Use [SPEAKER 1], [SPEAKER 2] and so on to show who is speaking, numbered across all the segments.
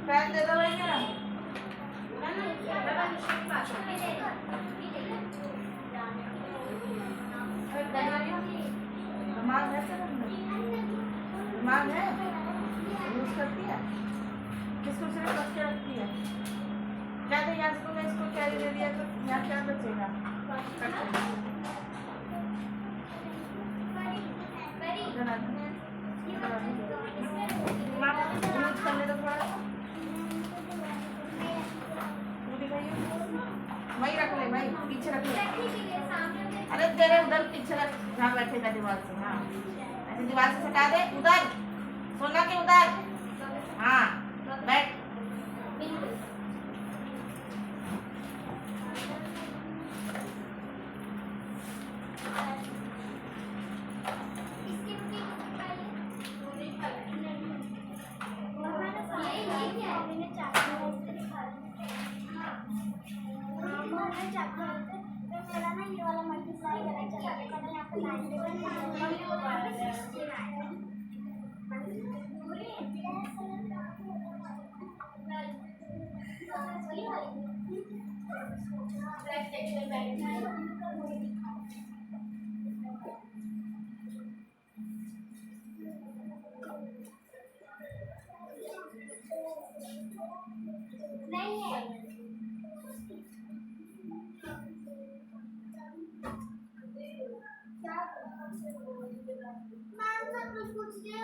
[SPEAKER 1] Fan दे दो भाई मेरा। दिमाग है सर, दिमाग है, यूज करती है, किसको सिर्फ रख के रखती है। क्या था यहाँ इसको, मैं इसको कैरी दे दिया तो यहाँ क्या बचेगा। यूज करने दो थोड़ा, वही रख ले भाई, पीछे रख ले। अरे तेरे उधर पीछे रख, जहाँ बैठेगा दीवार से। हाँ ऐसे दीवार से सटा दे, उधर सोना के उधर। हाँ बैठ।
[SPEAKER 2] मेरा ना ये वाला मल्टीप्लाई करना चाहिए, यहाँ पे 99 नहीं है।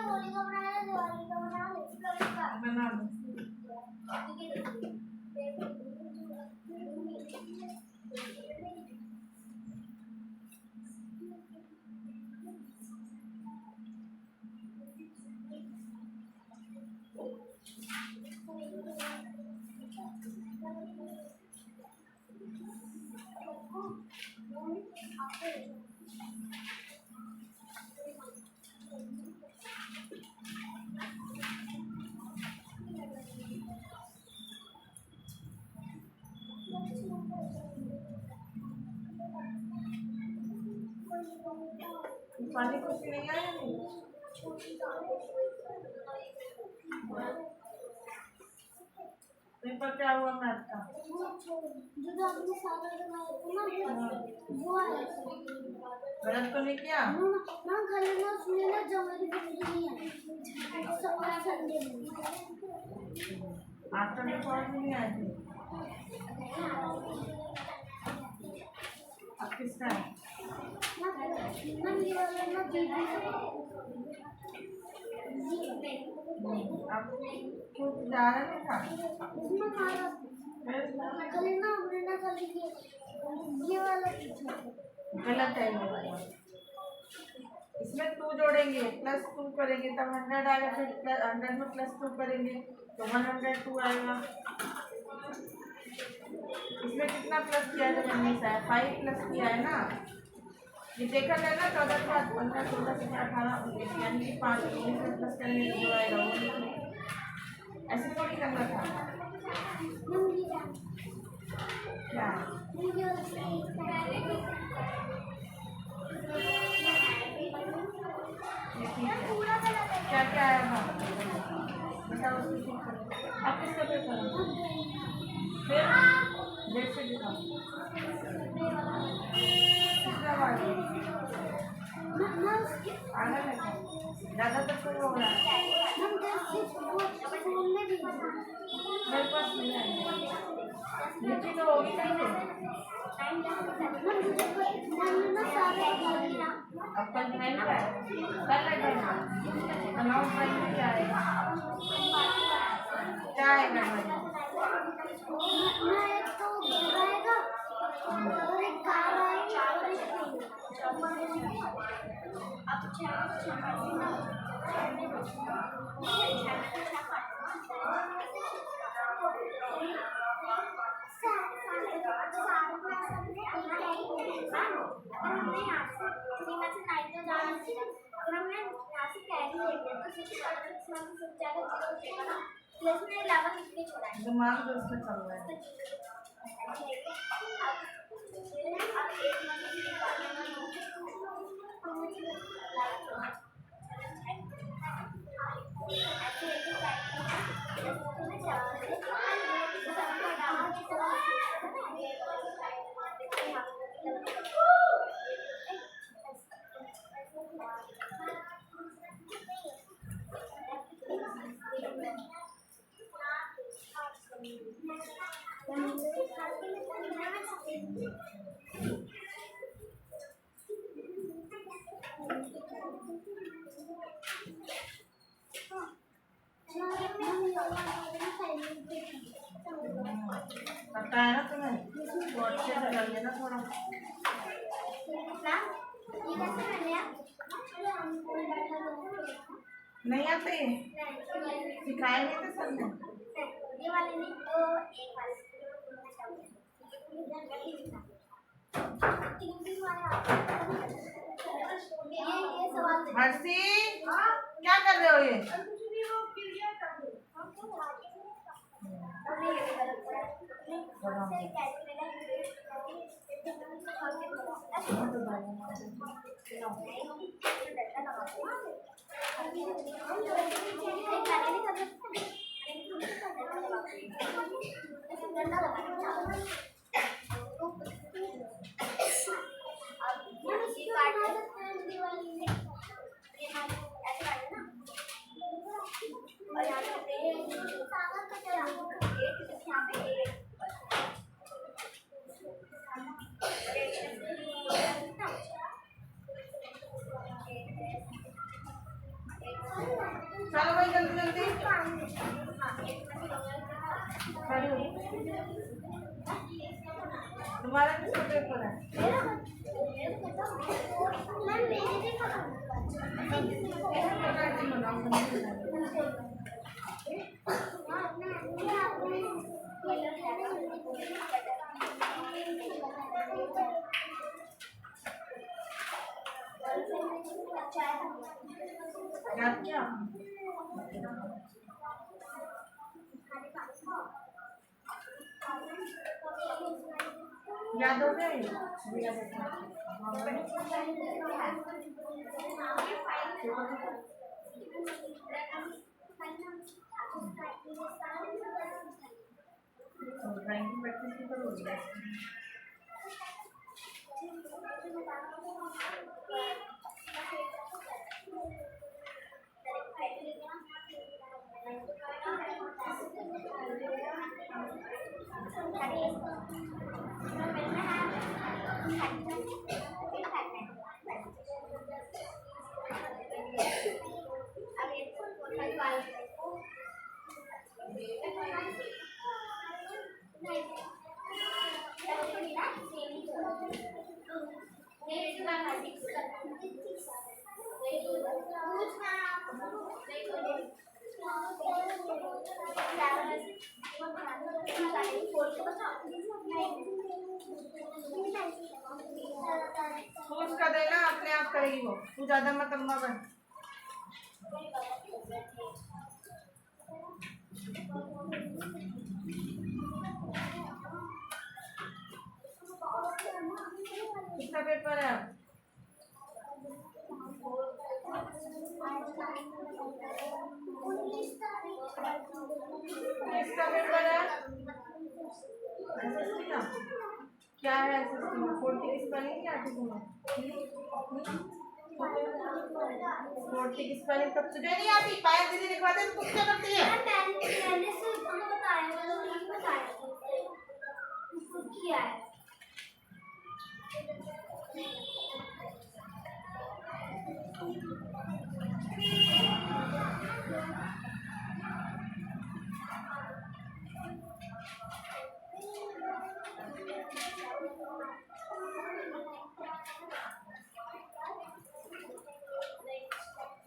[SPEAKER 2] होली का बनाया, दिवाली का बना दो।
[SPEAKER 1] पानी कुछ नहीं आया। पेपर क्या हुआ मैथ का?
[SPEAKER 2] जो आपने सारा बनाया ना वो आया।
[SPEAKER 1] गलत तो नहीं किया
[SPEAKER 2] ना घर में उसमें ना जमरी नहीं है, सब संडे में।
[SPEAKER 1] आज तक समझ नहीं आए थे। अब किसका है?
[SPEAKER 2] ना ये वाला ना दीदी
[SPEAKER 1] अब कुछ जा रहा नहीं था
[SPEAKER 2] उसमें मारा कल ना हमने कल ये वाला
[SPEAKER 1] गलत है। इसमें 2 जोड़ेंगे, +2 करेंगे तब 100 आएगा, फिर 100 में +2 करेंगे तो 102 आएगा। इसमें कितना प्लस किया है? 5 प्लस किया है ना। ये देखा जाए ना 14 के बाद 15, 16, 17, 18, 19 यानी कि 5 में प्लस करने जो आएगा वो ऐसे थोड़ी करना था। क्या क्या क्या आया था बताओ। आप किसका पेपर फिर देख से दिखाओ कितना बार आना है ज़्यादा तक कोई हो रहा है। मेरे पास नहीं है, नीचे तो होगी नहीं है। अब कल फाइन है, कल लगेगा अनाउंस फाइन में क्या आएगा? क्या आएगा भाई? दिमाग तो उसमें चल रहा है। पता है ना तुम्हें, तो अच्छे से कर लेना थोड़ा। नहीं आते, सिखाए नहीं थे सर ने।
[SPEAKER 2] ये वाले नहीं तो एक वाले ये सवाल
[SPEAKER 1] हर्षी, क्या कर रहे हो ये? चलो भाई जल्दी जल्दी खड़ी हो। तुम्हारा किसका पेपर है? क्या याद हो गए? ड्राइंग प्रैक्टिस भी करोगे? तू उसका देना, अपने आप करेगी वो, तू ज्यादा मत अम्मा बन। किसका पेपर है? किसका पेपर है? एसएसटी का? क्या है एसएसटी में? 40 की स्पेलिंग क्या आती तुम्हें? 40 की स्पेलिंग तब तुझे नहीं आती? पायल दीदी लिखवाते तो तुम क्या करती है?
[SPEAKER 2] मैंने सिर्फ तुम्हें बताया, नहीं बताया किया है।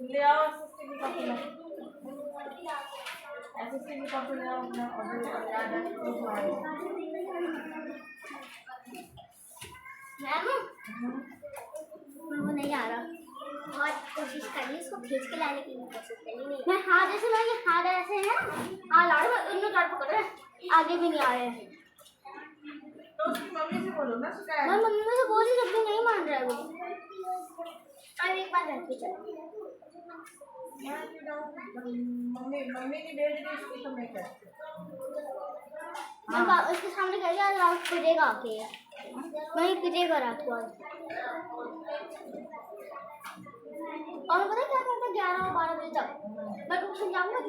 [SPEAKER 1] ले आओ एसएसटी की कॉपी लो। एसएसटी की कॉपी ले आओ अपना, और जो याद है तो आएगा।
[SPEAKER 2] मैम वो नहीं आ रहा, बहुत कोशिश कर ली उसको खींच के लाने की, कोशिश करी नहीं। मैं हाथ ऐसे मैं ये हाथ ऐसे है, हाँ लाड़ उन्हें काट पकड़ रहे, आगे भी नहीं आ रहे हैं।
[SPEAKER 1] तो उसकी मम्मी से बोलो ना शिकायत।
[SPEAKER 2] मैं मम्मी से बोल ही सकती, नहीं मान रहा है वो। अब एक बार घर पे चलो,
[SPEAKER 1] मम्मी की डेट दी इसकी तो मैं क्या?
[SPEAKER 2] मैं उसके सामने कह दिया, फिरेगा आके। वही पिटेगा रात को आज। और पता है क्या करता है 11 और 12 बजे तक मैं ट्यूशन जाऊंगा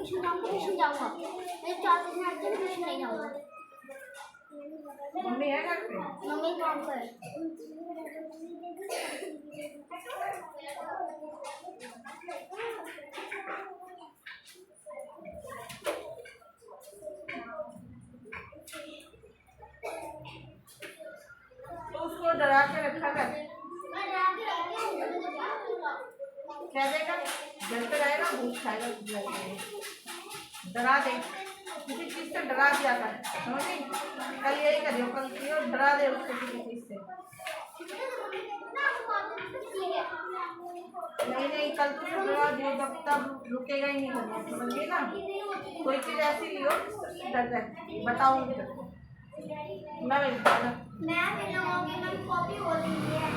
[SPEAKER 2] मैं 4 बजे आज से ट्यूशन नहीं जाऊंगा।
[SPEAKER 1] मम्मी है घर पे?
[SPEAKER 2] मम्मी काम पर
[SPEAKER 1] तो उसको डरा के रखा कर। क्या देगा? घर पे रहेगा भूख खाएगा, डरा दे, किसी चीज से डरा दिया कर, समझी? कल यही करियो, कल कियो डरा दे उसको किसी चीज से। नहीं कल तो डरा दियो, जब तब रुकेगा ही नहीं करना, समझिए ना? कोई चीज ऐसी लियो डर जाए, बताऊंगी तेरे को। मैं
[SPEAKER 2] कॉपी हो रही है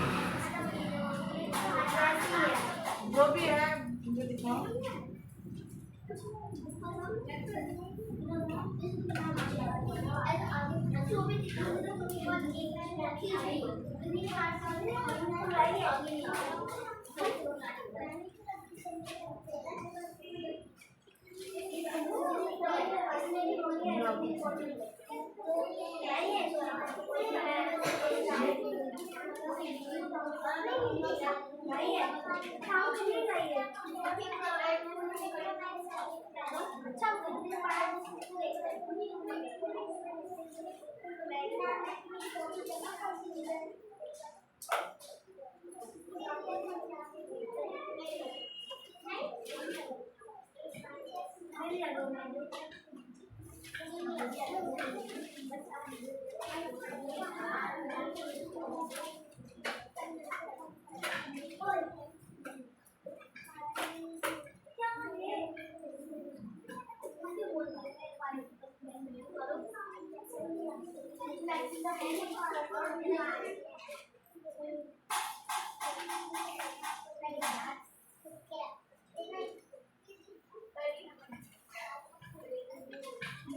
[SPEAKER 1] जो भी है मुझे दिखाओ।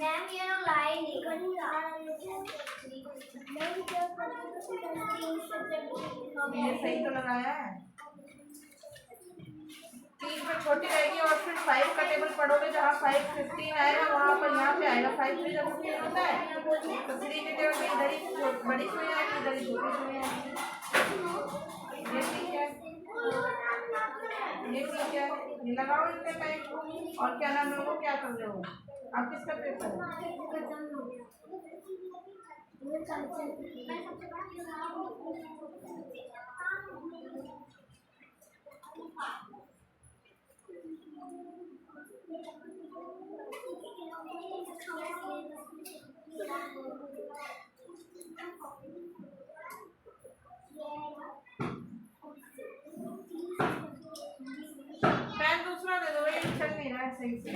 [SPEAKER 2] मैम ये लोग लाए नहीं
[SPEAKER 1] ये सही तो लगाया है। 3 पे छोटी रहेगी और फिर 5 का टेबल पढ़ोगे, जहाँ 5 15 आएगा वहाँ पर यहाँ पे आएगा 5 3 जब 15 होता है, तो 3 के टेबल में इधर ही बड़ी सुई आएगी, इधर ही छोटी सुई आएगी। ये ठीक है, ये ठीक है, ये लगाओ इतने टाइम। और क्या नाम है वो, क्या कर रहे हो आप? किसका पेपर है? पेन दूसरा दे दो, ये चल नहीं रहा है सही से।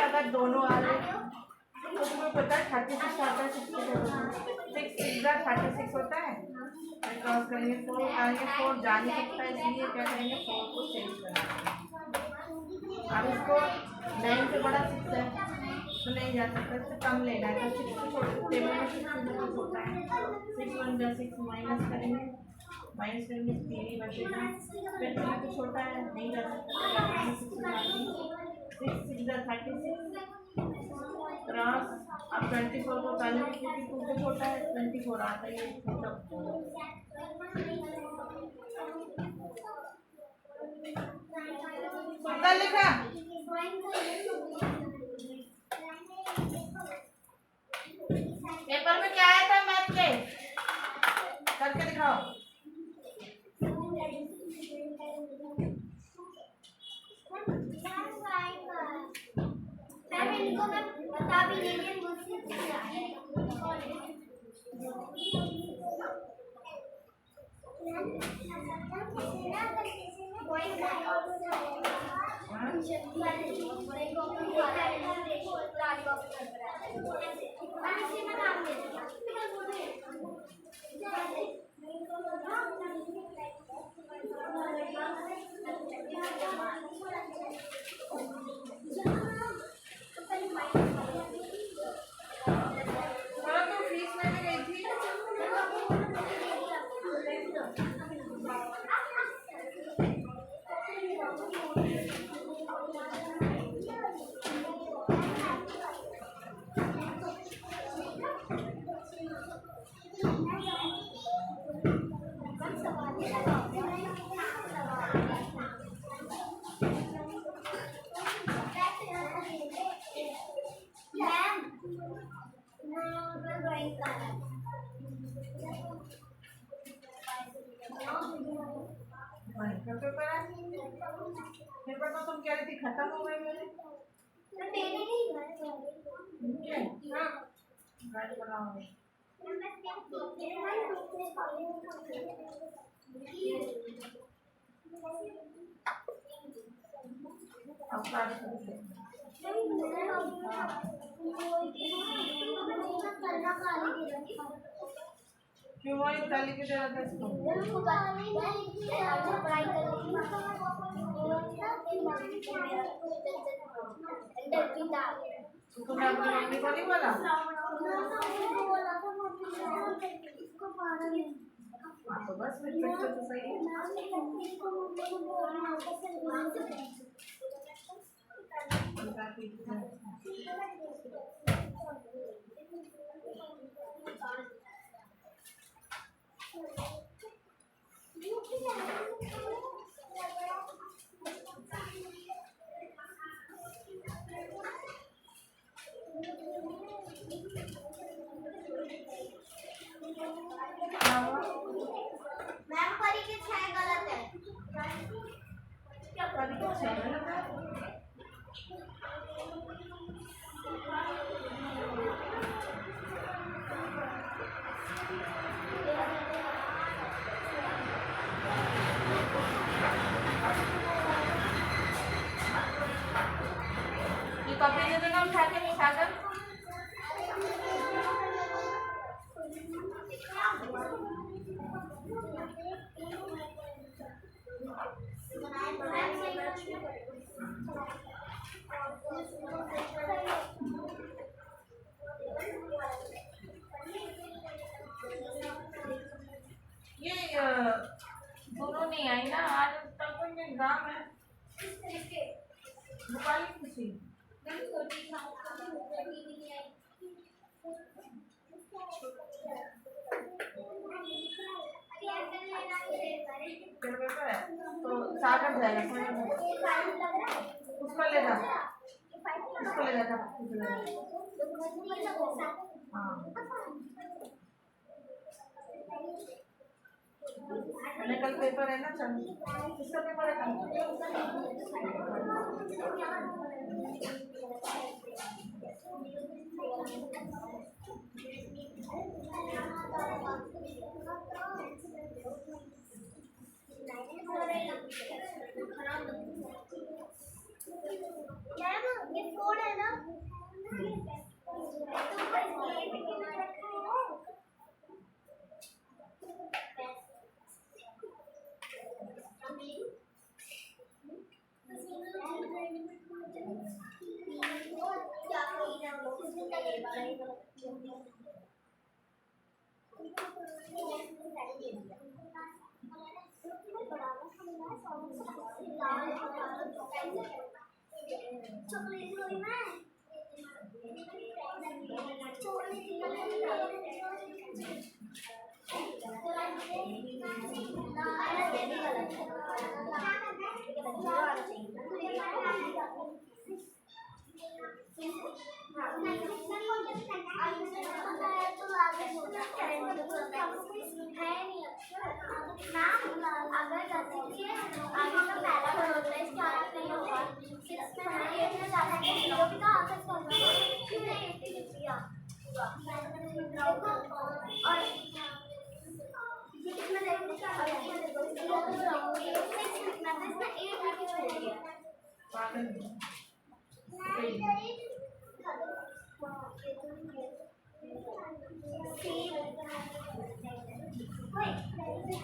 [SPEAKER 1] अगर दोनों आ रहे तो तुम्हें पता है 36 आता है, 6 36 होता है। क्रॉस करेंगे 4 आएंगे, 4 जा नहीं सकता, इसलिए क्या करेंगे 4 को चेंज करेंगे। अब इसको 9 से बड़ा 6 है तो नहीं जा सकता, इससे कम लेना है, तो 6 से छोटे टेबल में 6 होता है। 6 1 जा 6 माइनस करेंगे, 3 ही बचेगा। फिर 3 तो छोटा है, नहीं जा सकता, 6 6 जा 36 क्रॉस। अब 24 को पहले 2 से छोटा है, 24 आता है, ये छोटा लिखा। पेपर में क्या आया था मैथ के, करके दिखाओ।
[SPEAKER 2] इनको मैं बता भी नहीं रही मुझसे
[SPEAKER 1] बोला तो फीस में भी गई थी। पेपर है, पेपर तो तुम कह रही थी खत्म हो गई मेरे। हाँ गाड़ी बनाओगे अब गाड़ी क्यों वही ताली के दे रहा था इसको। तुमने अपनी मम्मी को नहीं बोला? हाँ तो बस फिर तो सही
[SPEAKER 2] मैम परी के 6 गलत है।
[SPEAKER 1] क्या परी के 6 गलत है? ये कॉपी दे देना उठा के सागर। ये दोनों नहीं आई ना आज तक तो एग्जाम है भोपाल की खुशी। तेरा पेपर है तो सागर जाएगा उसको ले जा, उसको ले जा हाँ मैंने कल पेपर है ना चल इसका पेपर है
[SPEAKER 2] ये फोन है ना
[SPEAKER 1] पागल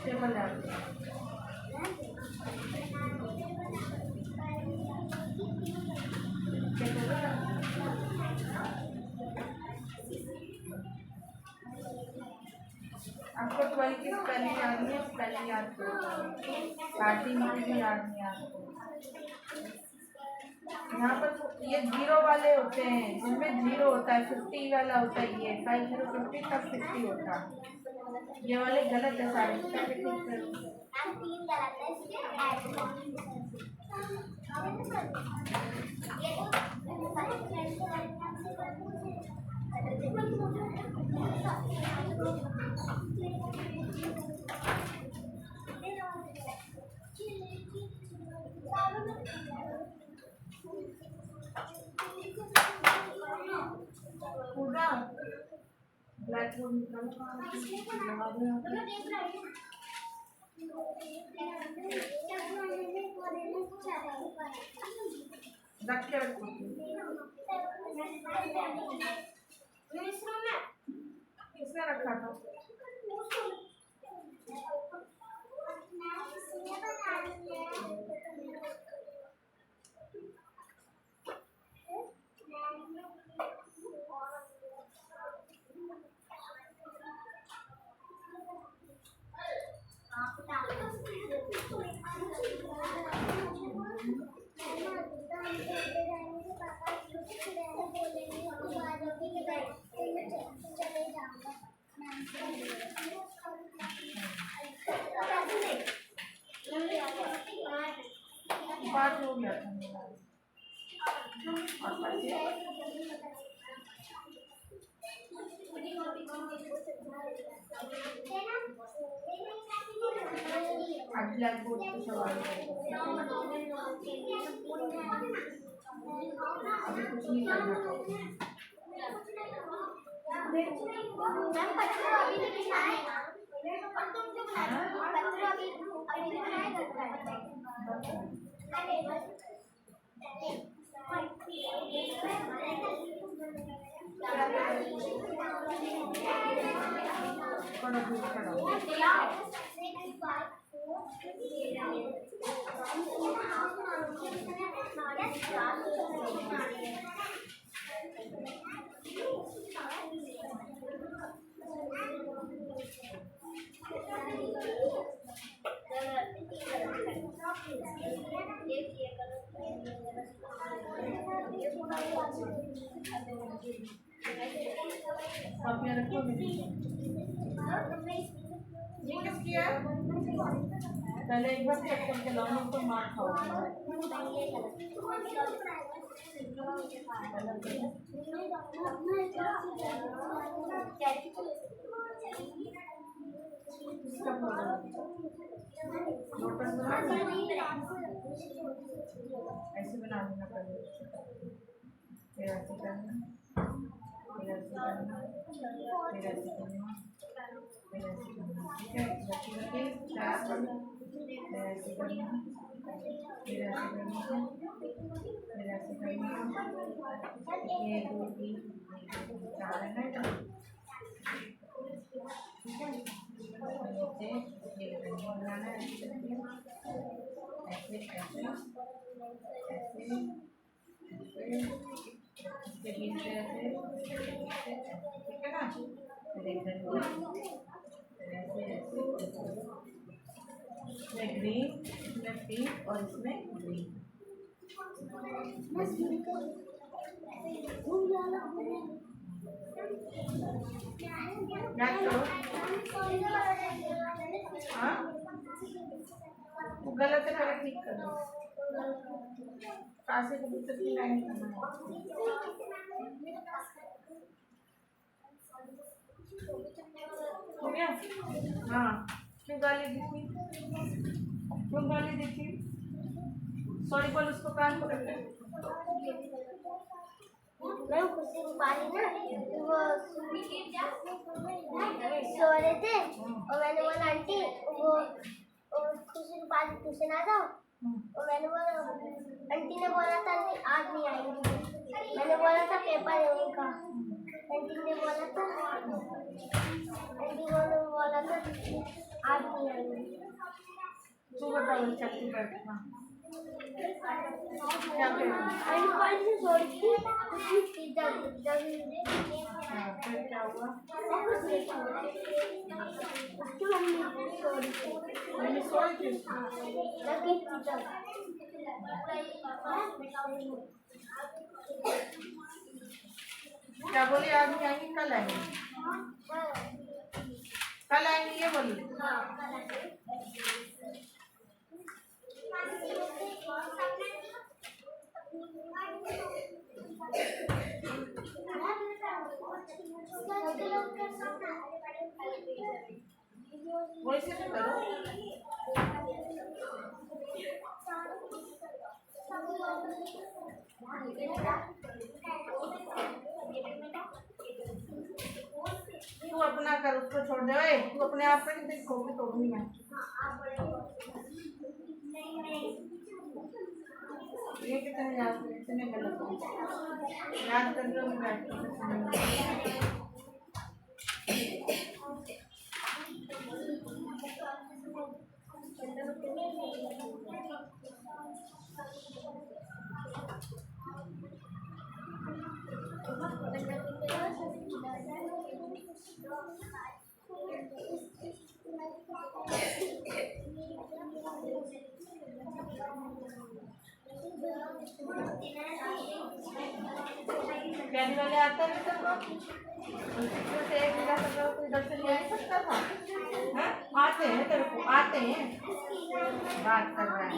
[SPEAKER 1] टेबल डाल आपको 12 की स्पेलिंग याद नहीं है, स्पेलिंग याद करो। पार्टी में याद नहीं है आपको। यहाँ पर ये जीरो वाले होते हैं, जिनमें जीरो होता है, 50 वाला होता है, ये 50 50 तक 60 होता है। ये वाले गलत है सारे, पहले ठीक करो। पूरा ब्लैक बोर्ड लगा दो। रख के रखो, किसने रखा था? बात हो गया था मेरा। आज ब्लैक बोर्ड पे सवाल अभी कुछ नहीं करना। कॉपियाँ रखोगे? ये किसकी है? पहले एक बार चेक करके लाओ, नहीं तो मार खाओगे। इसका लोटस बना ऐसे बना देना पहले, फिर ऐसे करना, फिर ऐसे करना, फिर ऐसे करना, फिर ऐसे करना। ठीक है, रखी रखी चार करना, फिर ऐसे करना, फिर ऐसे करना, फिर ऐसे करना। 1 2 3 4 है ना, ठीक है। नीचे ये बनाना है, ऐसे ऐसे ऐसे इसके बीच से ऐसे, ठीक है ना। फिर इधर ऐसे ऐसे, इसमें ग्रीन, इसमें पिंक और इसमें ग्रीन। हाँ वो गलत है, पहले ठीक कर दो। पासे कबूतर की लाइन करना है। हो गया? हाँ, क्यों गाली दी थी? क्यों गाली दी थी? सॉरी बोल, उसको कान को रख।
[SPEAKER 2] मैं खुशी पानी ना वो सो रहे थे और मैंने बोला आंटी वो खुशी पानी ट्यूशन आ जाओ, और मैंने बोला आंटी आंटी ने बोला था आज नहीं आएंगी, मैंने बोला था पेपर है उनका, आंटी ने बोला था आज नहीं आएंगी।
[SPEAKER 1] तू बता बच्चा की बैठना क्या फिर क्या हुआ? मम्मी सोई थी। क्या बोली? आज नहीं आएंगी, कल आएंगी? कल आएंगी ये बोली। वैसे तो करो। तू अपना कर, उसको छोड़ दे। ओए तू अपने आप पे नहीं देखोगी तो भी मैं ये कितने याद कितने गलत याद कर लो। कैदी वाले आते हैं तो एक गिलास तो इधर से ले सकता था। आते हैं तेरे को, आते हैं, बात कर रहा है।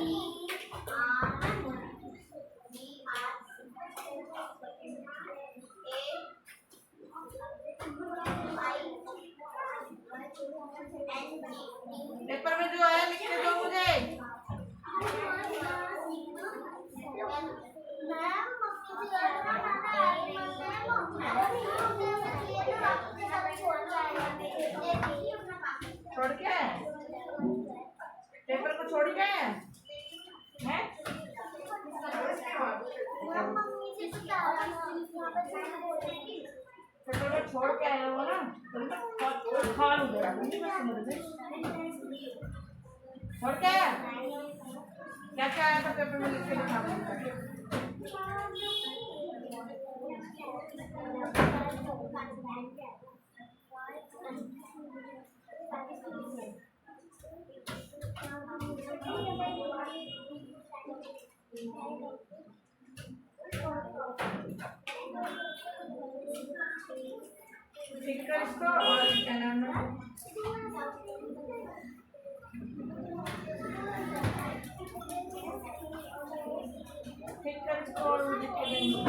[SPEAKER 1] पेपर में जो आया लिख के दो मुझे। छोड़ के पेपर को छोड़ के हैं? पेपर को छोड़ के आया हो ना, तो खा लूँगा। छोड़ के क्या क्या आया था पेपर में लिख के दिखा। ठीक कर इसको और क्या नाम है? ठीक कर इसको और लिख के देंगे।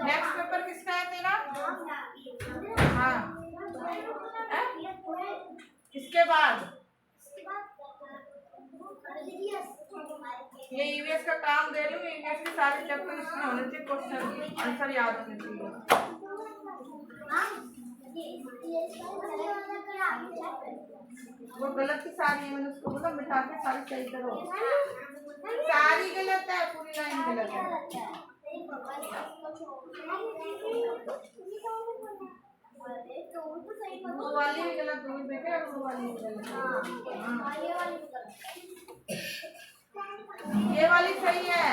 [SPEAKER 1] नेक्स्ट पेपर किसका है तेरा? हाँ इसके बाद ये ईवीएस का काम दे रही हूँ। ईवीएस के सारे चैप्टर इसमें होने चाहिए, क्वेश्चन आंसर याद होने चाहिए। वो गलत ही सारी है, मैंने उसको बोला मिटा के सारी सही करो। सारी गलत है, पूरी लाइन गलत है। वो वाली भी गलत हुई बेटे, और वो वाली भी गलत। ये वाली सही है,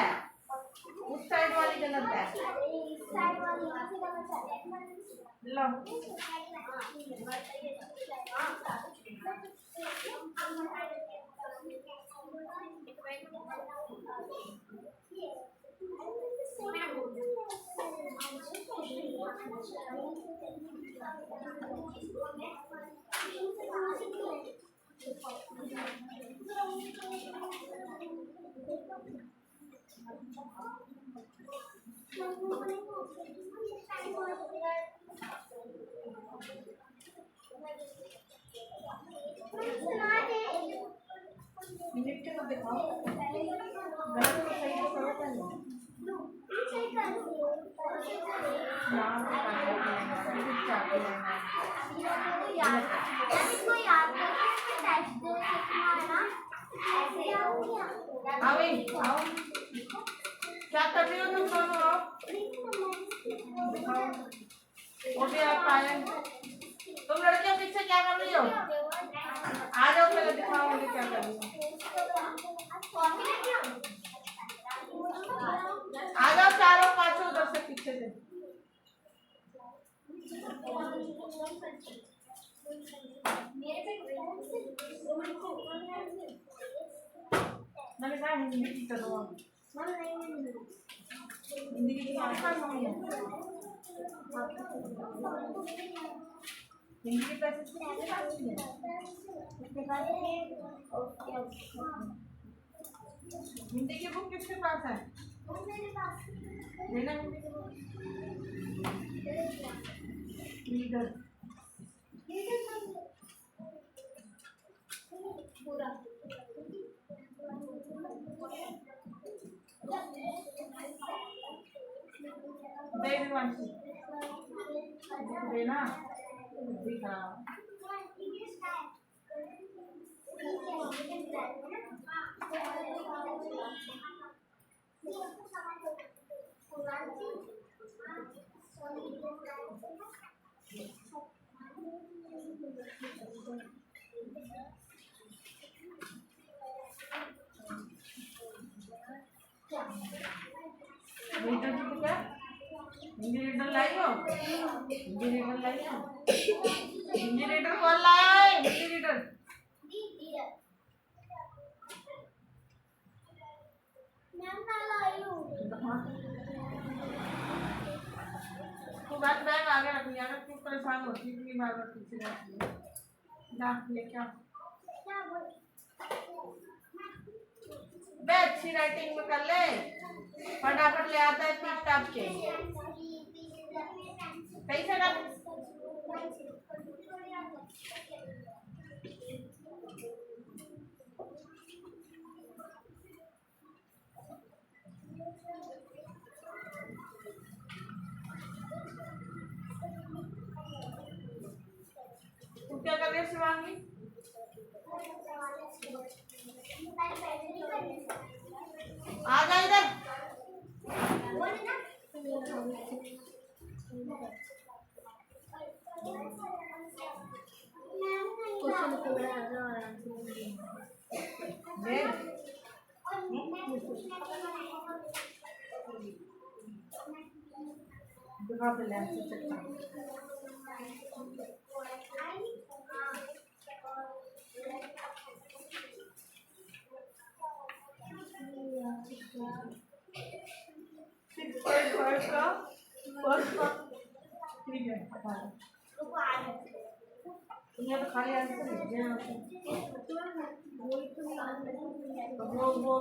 [SPEAKER 1] उस साइड वाली गलत है। लो लिख के तो दिखाओ, गलत तो सही तो करो पहले। नाम
[SPEAKER 2] याद इसको याद करके टेस्ट दे लिखना है ना ऐसे
[SPEAKER 1] आओ आओ क्या कर रही हो तुम दोनों आओ दिखाओ ओटे आप पाए तुम लड़कियों पीछे क्या कर रही हो आ जाओ पहले दिखाओ मुझे क्या कर रही हो आ जाओ चारों पांचों उधर से पीछे से मैंने कहा हिंदी की करो हिंदी की हिंदी के पैसे हिंदी की बुक किसके पास है लेना लीडर
[SPEAKER 2] पूरा
[SPEAKER 1] दे विवांशी देना दिखा रीडर की क्या हिंदी रीडर लाई हो हिंदी रीडर लाई हो हिंदी रीडर कौन लाया है हिंदी रीडर तू बैग आगे रख लिया क्यों परेशान होती है बार बार पीछे रहती है ना लेके आओ बे अच्छी राइटिंग में कर ले फटाफट ले आता है तीन टाप के कैसे रख तू क्या कर रही है शिवांगी आ जा इधर दिखा पे लेंस से चेक कर ठीक है ये तो खाली आंसर है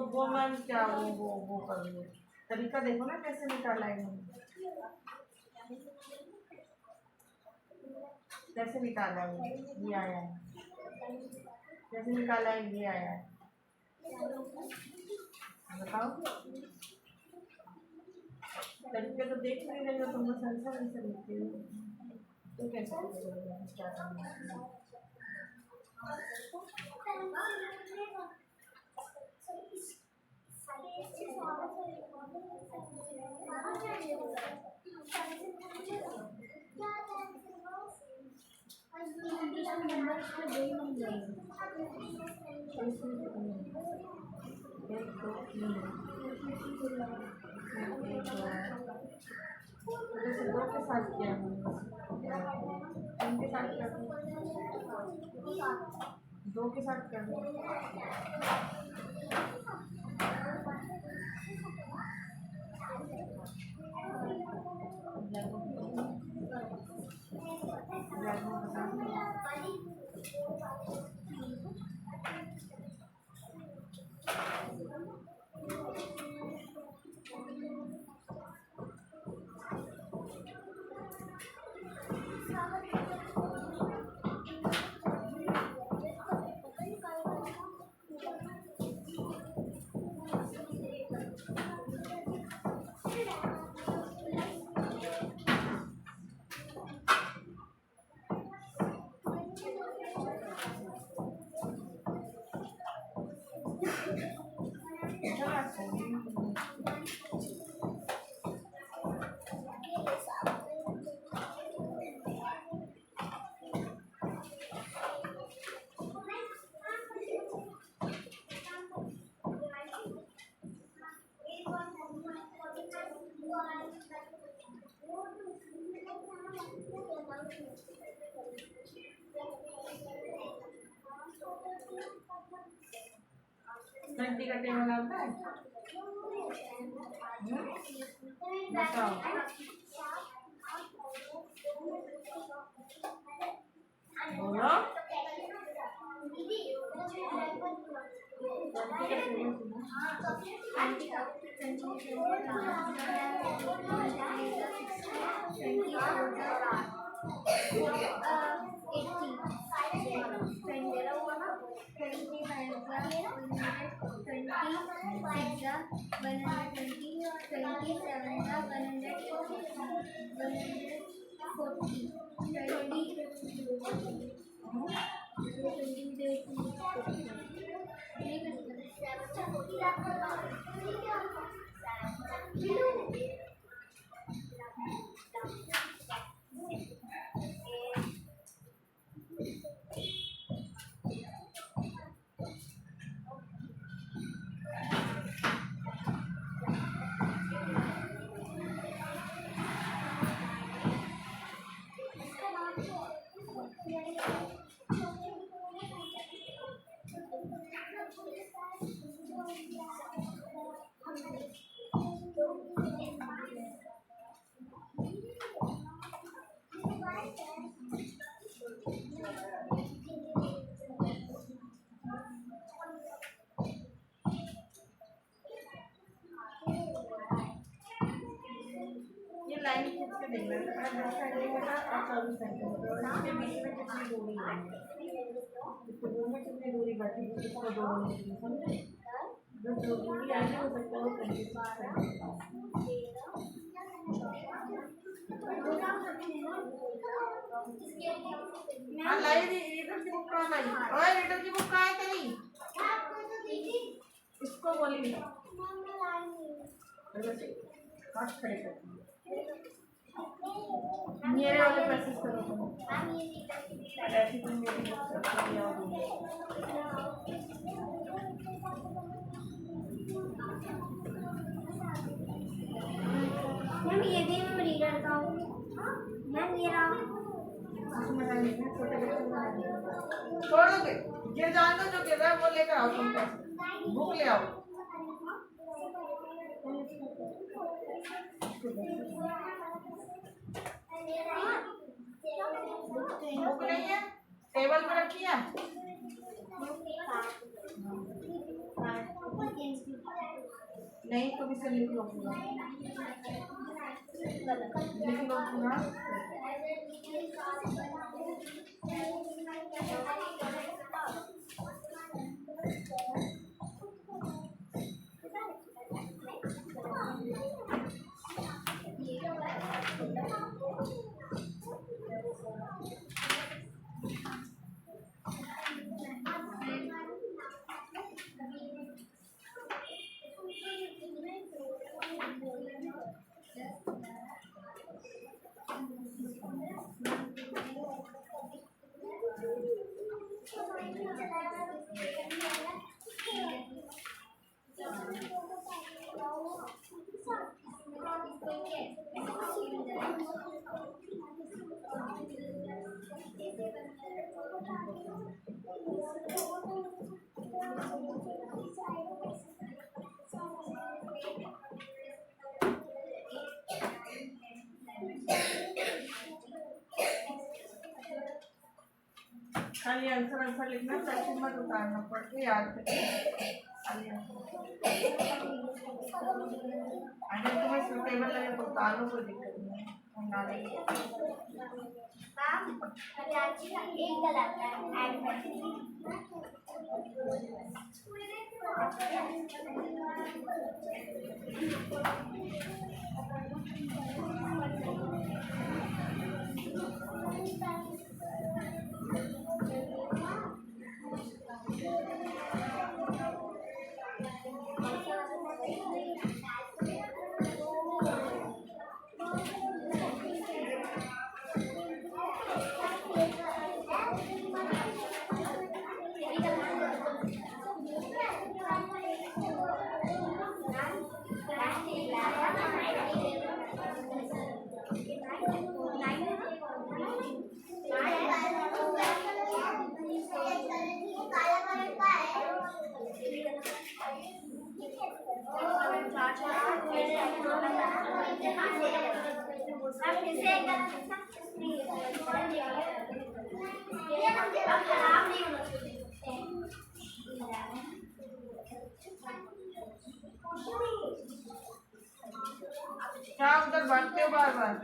[SPEAKER 1] वो मैम क्या वो कर रही है तरीका देखो ना कैसे निकाला है कैसे निकाला है ये आया है कैसे निकाला है ये आया है बताओ तरीके तो देख नहीं रहे हो तुम लोग सेंसर आंसर लिखते हो तो कैसे क्या करना है जैसे दो के साथ किया इनके साथ क्या दो के साथ कर 20 का टेबल आता है? बताओ। बोलो। खाली आंसर लिखना, क्वेश्चन मत उतारना, पढ़ के याद करना। अगर तुम्हें सुटेबल लगे तो उतार लो, कोई दिक्कत नहीं है।
[SPEAKER 2] एक गलत है ऐड कर खराब नहीं होना चाहिए।
[SPEAKER 1] क्या उधर भागते हो बार बार?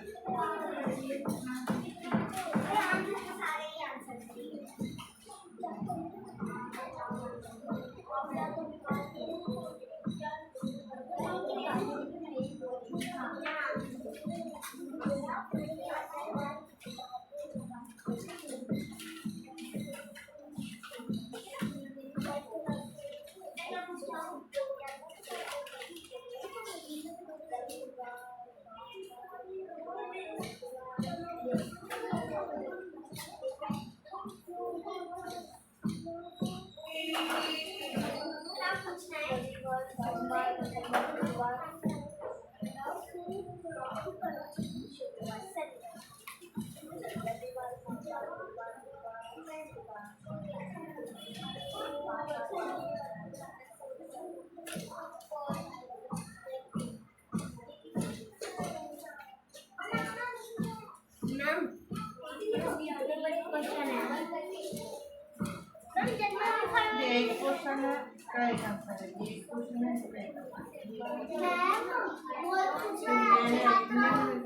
[SPEAKER 1] एक क्वेश्चन है, इसका एक आंसर है। ये एक क्वेश्चन है, इसका एक आंसर है।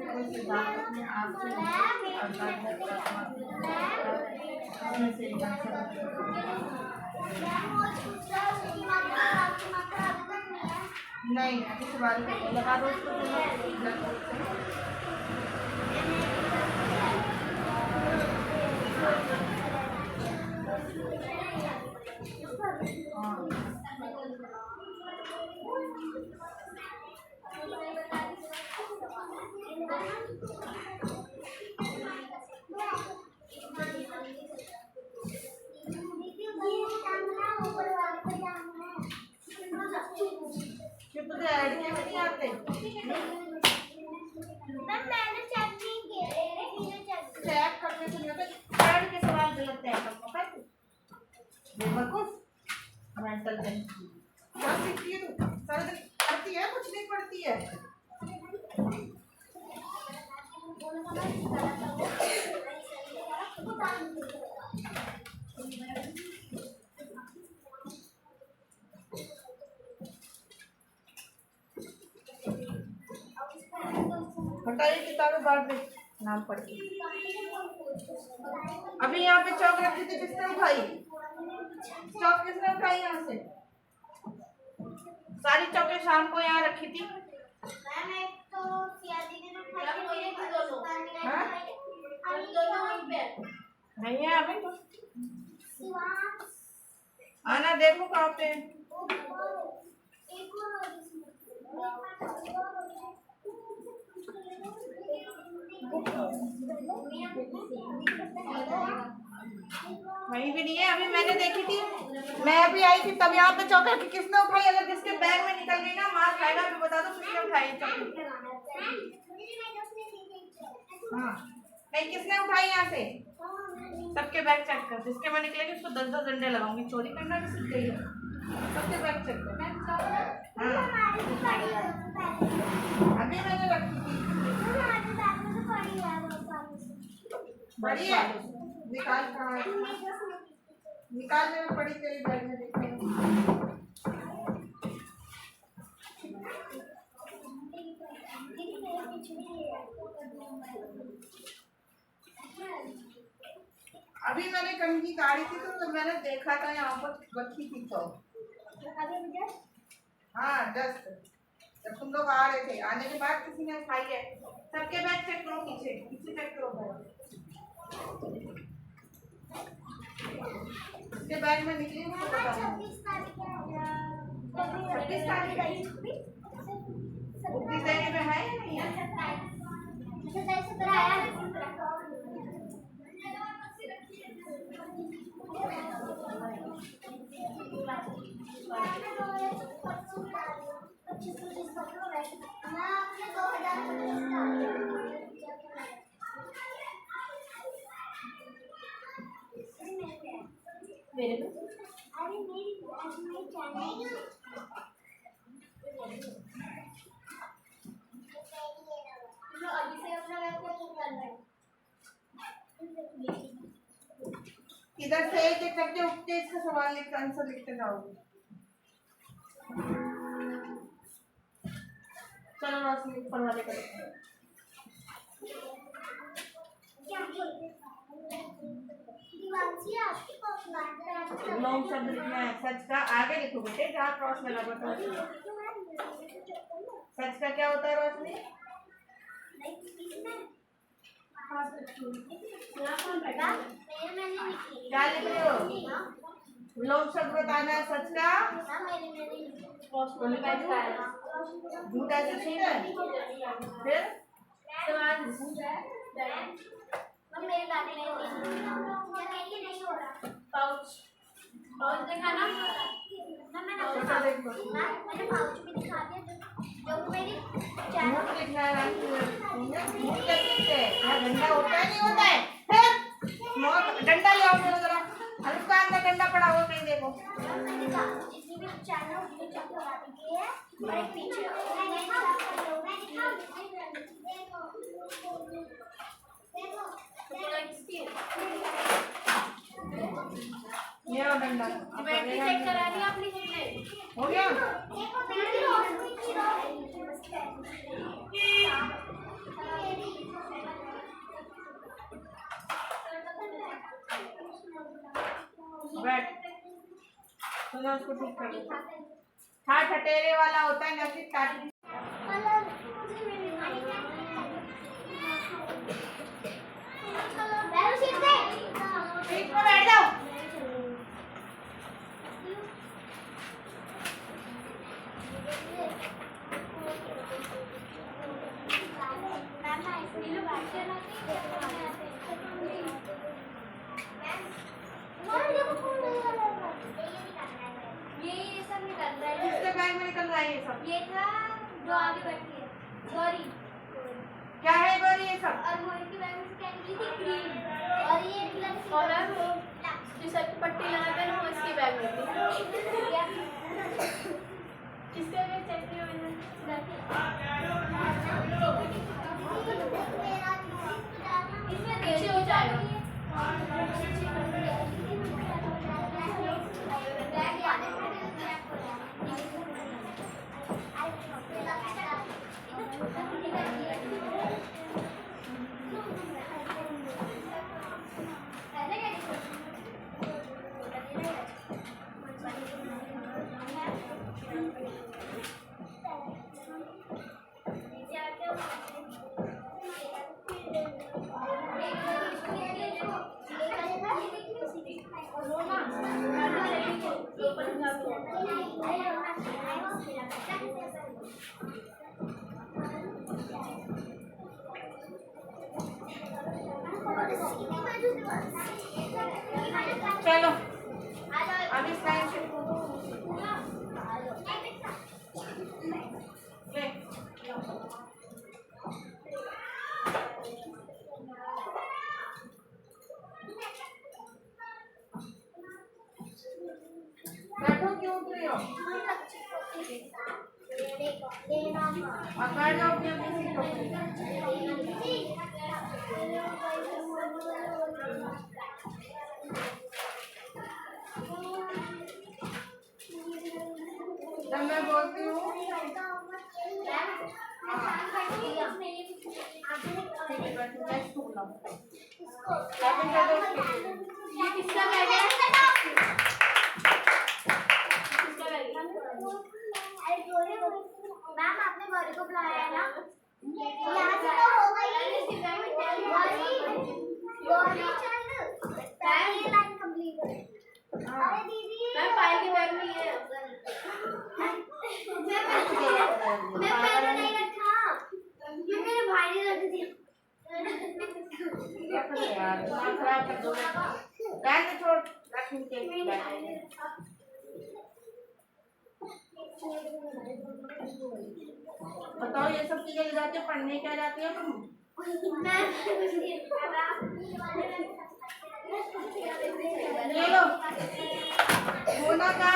[SPEAKER 1] कोई सिद्धांत में आपसे से एक आंसर नहीं, अभी सवाल लगा दो उसको। ऐड के नहीं आते। चेक करने से नहीं होता। ऐड के सवाल गलत है, पता है? बेवकूफ मेंटल टेंशन क्या सीखती है तू? सारा दिन पढ़ती है, कुछ नहीं पढ़ती है। हटाइए किताबें बाद में नाम पढ़ के। अभी यहाँ पे चौक रखी थी, किसने उठाई? चौक किसने उठाई यहाँ से? सारी चौकें शाम को यहाँ रखी थी। नहीं है अभी तो। आना देखो कहाँ पे। वही भी नहीं है, अभी मैंने देखी थी, मैं अभी आई थी तब यहाँ पे चौक रखी। किसने उठाई? अगर जिसके बैग में निकल गई ना, मार खाएगा। अभी बता दो किसने उठाई चौकी? हाँ नहीं, किसने उठाई यहाँ से? सबके बैग चेक कर, जिसके में निकलेगी उसको 10-10 डंडे लगाऊंगी। चोरी करना भी सीख गई है। सबके बैग चेक कर। अभी मैंने रखी थी। बड़ी है, निकाल कहाँ है? निकाल में पड़ी तेरी बैग में, देखो। अभी मैंने कहीं की गाड़ी थी तो मैंने देखा था यहाँ पर रखी थी। तो हाँ जस्ट जब तुम लोग आ रहे थे, आने के बाद किसी ने खाई है। सबके बैग चेक करो, पीछे पीछे चेक करो बैग। इसके बैग में निकली 26 तारीख में है या नहीं है?
[SPEAKER 2] मेरे में अरे मेरी
[SPEAKER 1] इधर से एक एक करके उठते इसका सवाल लिख आंसर लिखते जाओगे। चलो रोशनी पढ़वा दे करो। लॉन्ग शब्द लिखना है। सच का आगे लिखो बेटे, जहाँ क्रॉस में लगा था। सच का क्या होता है रोशनी? क्या लिख रहे हो? लॉन्ग शब्द बताना है। सच का झूठा से छीन है। फिर
[SPEAKER 2] पाउच देखा ना?
[SPEAKER 1] छोटा देखो।
[SPEAKER 2] मैंने पाउच भी दिखा दिया जो मेरी
[SPEAKER 1] झूठ लिखना है। झूठ कैसे? डंडा होता है नहीं होता है? फिर डंडा ले आओ मेरे जरा। और उसका अंदर डंडा पड़ा हो नहीं देखो।
[SPEAKER 2] जितनी भी चैनल उतनी चैनल लगा दीजिए और एक पीछे
[SPEAKER 1] ये और डंडा
[SPEAKER 2] बैटरी चेक करा दिया आपने कितने
[SPEAKER 1] हो गया। बैठ सुनो उसको ठीक कर दो। हाँ ठटेरे वाला होता है ना कि काटी। सीट पर बैठ जाओ।
[SPEAKER 2] ये सब निकल रहा है।
[SPEAKER 1] किसके बैग में निकल रहा है ये सब?
[SPEAKER 2] ये था जो आगे बैठी है गौरी।
[SPEAKER 1] क्या है गौरी ये सब?
[SPEAKER 2] और गौरी की बैग में क्या निकली थी क्रीम। और ये और वो जो सर पे पट्टी लगाते हैं वो इसकी बैग में थी। किसका बैग चेक किया मैंने? इसमें नीचे हो जाएगा।
[SPEAKER 1] चलो अभी साइंस ले बैठो। क्यों उठ रही हो? और बैठ जाओ अपनी अपनी सीटों पे। जब मैं बोलती हूँ
[SPEAKER 2] ये किसका बैग है? मैम आपने गौरी को बुलाया है ना? यहाँ से तो हो गई। गौरी चल ये लाइन कंप्लीट है। अरे दीदी मैं पायल के बैग में ये मैं पहले नहीं रखा। ये मेरे भाई ने रख दिया।
[SPEAKER 1] यार खराब कर दो। बैग छोड़ रख के बताओ ये सब चीजें ले जाते पढ़ने क्या जाती है तुम? ये लो मोना का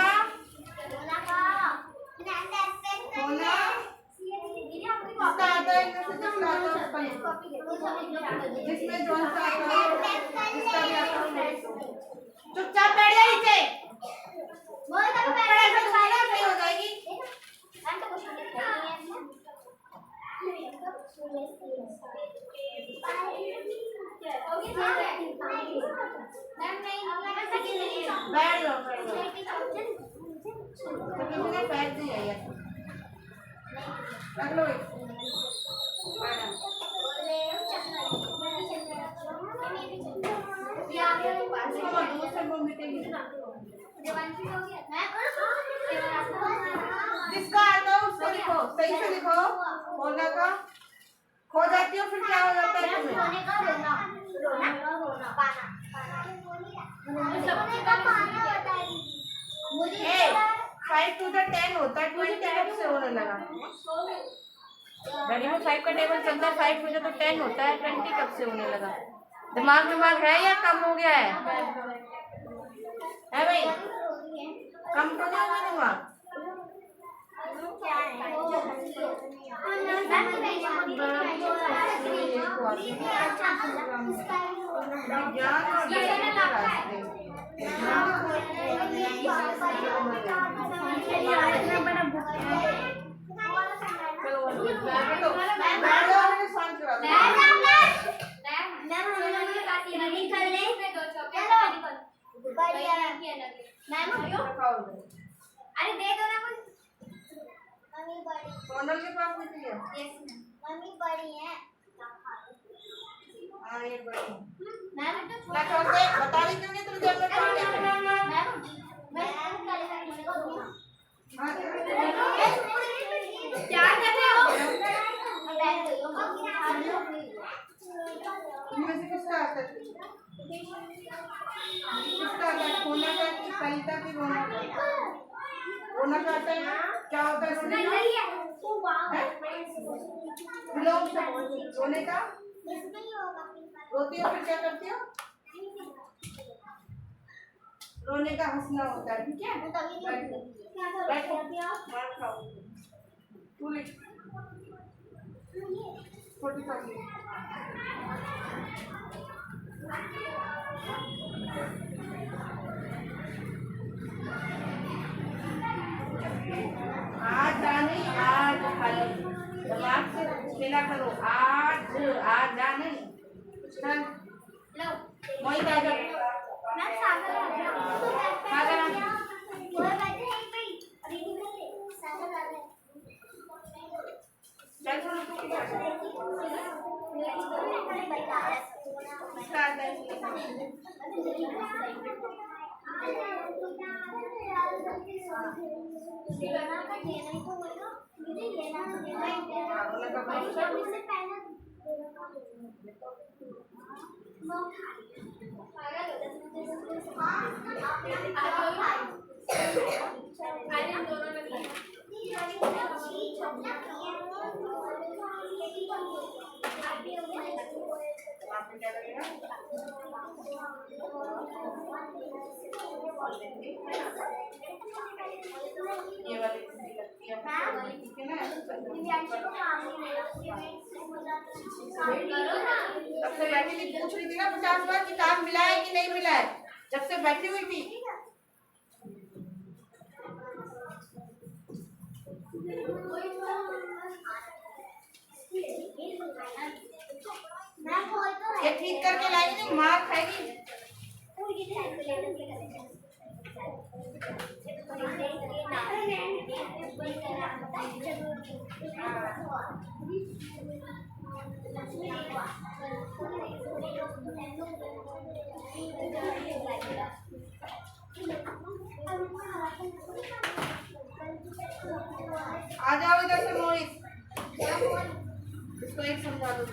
[SPEAKER 1] बैठ जाओ तो किसी ने फेंक दिया ये रख लो जिसका आता है उसको लिखो, सही से लिखो। होना का खो जाती हो फिर क्या हो जाता है तुम्हें? ए 5 to the 10 होता है, 20 कब से होने लगा? घड़ी में 5 का टेबल चलता है, 5 बजे तो 10 होता है, 20 कब से होने लगा? दिमाग है या कम हो गया है भाई? कम तो नहीं होगा दिमाग?
[SPEAKER 2] अरे दे दो ना कुछ। मम्मी बड़ी
[SPEAKER 1] सोनल के पास नहीं है?
[SPEAKER 2] यस मम्मी बड़ी है।
[SPEAKER 1] हाँ ये बड़ी
[SPEAKER 2] मैम तो
[SPEAKER 1] ना छोड़ दे, बता रही क्यों नहीं तुझे अपने काम क्या है?
[SPEAKER 2] मैं कल करूंगा।
[SPEAKER 1] हाँ
[SPEAKER 2] क्या कर रहे हो?
[SPEAKER 1] इनमें से किसका आता है? किसका आता है? खोना का कि कलिता की रोना का? रोना का आता है? क्या होता है रोने का? विलोम से रोने का? रोती हो फिर क्या करती हो? रोने का हंसना होता है, ठीक है? बैठो मार खाओ। तू लिख छोटी कॉपी। आज जाने आज खाली दिमाग से खेला करो। आज आज जाने चल
[SPEAKER 2] लो
[SPEAKER 1] वही कागज
[SPEAKER 2] मैं सागर आ गया।
[SPEAKER 1] कागज
[SPEAKER 2] वो बैठे हैं भाई रीडिंग कर ले सागर आ गया।
[SPEAKER 1] चल थोड़ा तू क्या स्टार्ट है ये वाली लगती है ठीक है ना? तब से बैठी थी पूछ रही थी ना 50 बार कि काम मिला है कि नहीं मिला है, जब से बैठी हुई थी। ये ठीक करके लाएगी नहीं मार खाएगी। आ जाओ इधर से मोहित, इसको एक समझा दो।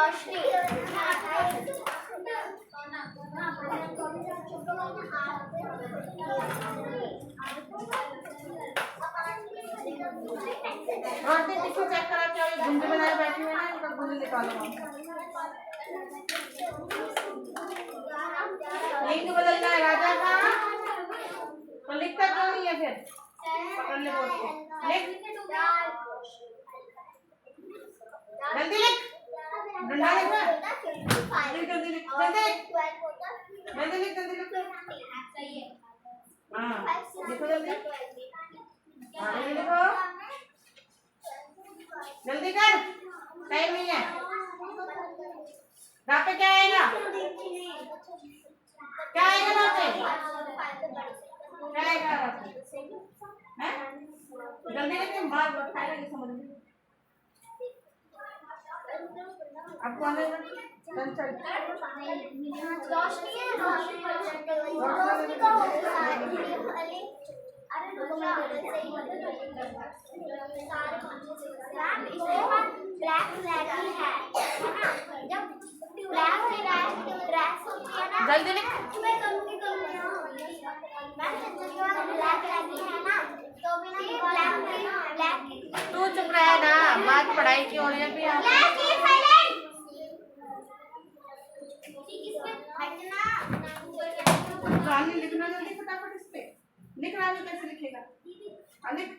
[SPEAKER 2] रोशनी
[SPEAKER 1] रोशनी किसको चेक करा क्या ये गुंजे बनाए बैठी हुई है ना इनका गुंजे निकालो लिंक बदलना है राजा का तो लिखता क्यों नहीं है फिर पकड़ ले बोल के लिख जल्दी लिख डंडा लिख जल्दी लिख जल्दी लिख जल्दी लिख हाँ लिखो जल्दी जल्दी लिखो जल्दी कर टाइम नहीं है यहाँ पे क्या आएगा क्या आएगा यहाँ पे क्या आएगा यहाँ पे हैं जल्दी लिख मार खाएगा ये समझ में आपको आने चल चल
[SPEAKER 2] रोशनी है रोशनी का होगा अरे ब्लैक ब्लैक ही है ना जब ब्लैक ड्रेस होती है ना
[SPEAKER 1] जल्दी लिख
[SPEAKER 2] मैं करूँगी मैं ब्लैक ब्लैक ही है ना तो भी ना ब्लैक
[SPEAKER 1] तू चुप रहा ना बात पढ़ाई की हो रही है फिर रानी लिखना जल्दी फटाफट इस पे लिख रानी कैसे लिखेगा लिख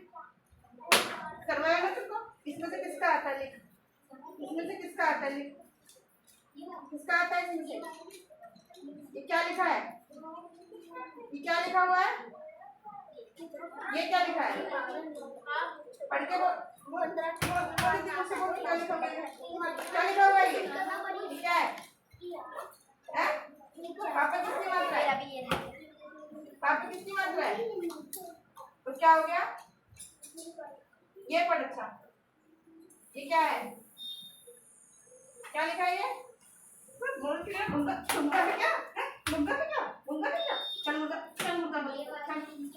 [SPEAKER 1] करवाएगा तुमको इसमें से किसका आता है लिख इसमें से किसका आता है लिख किसका आता है इसमें से ये क्या लिखा है ये क्या लिखा हुआ है ये क्या लिखा है पढ़ के बोल क्या लिखा हुआ है ये क्या है पापा किसकी मात्रा है पापा किसकी मात्रा है तो क्या हो गया ये पढ़ अच्छा ये क्या है क्या लिखा है ये बोल के मुंगा मुंगा है क्या मुंगा है क्या मुंगा है क्या चल मुंगा चल मुंगा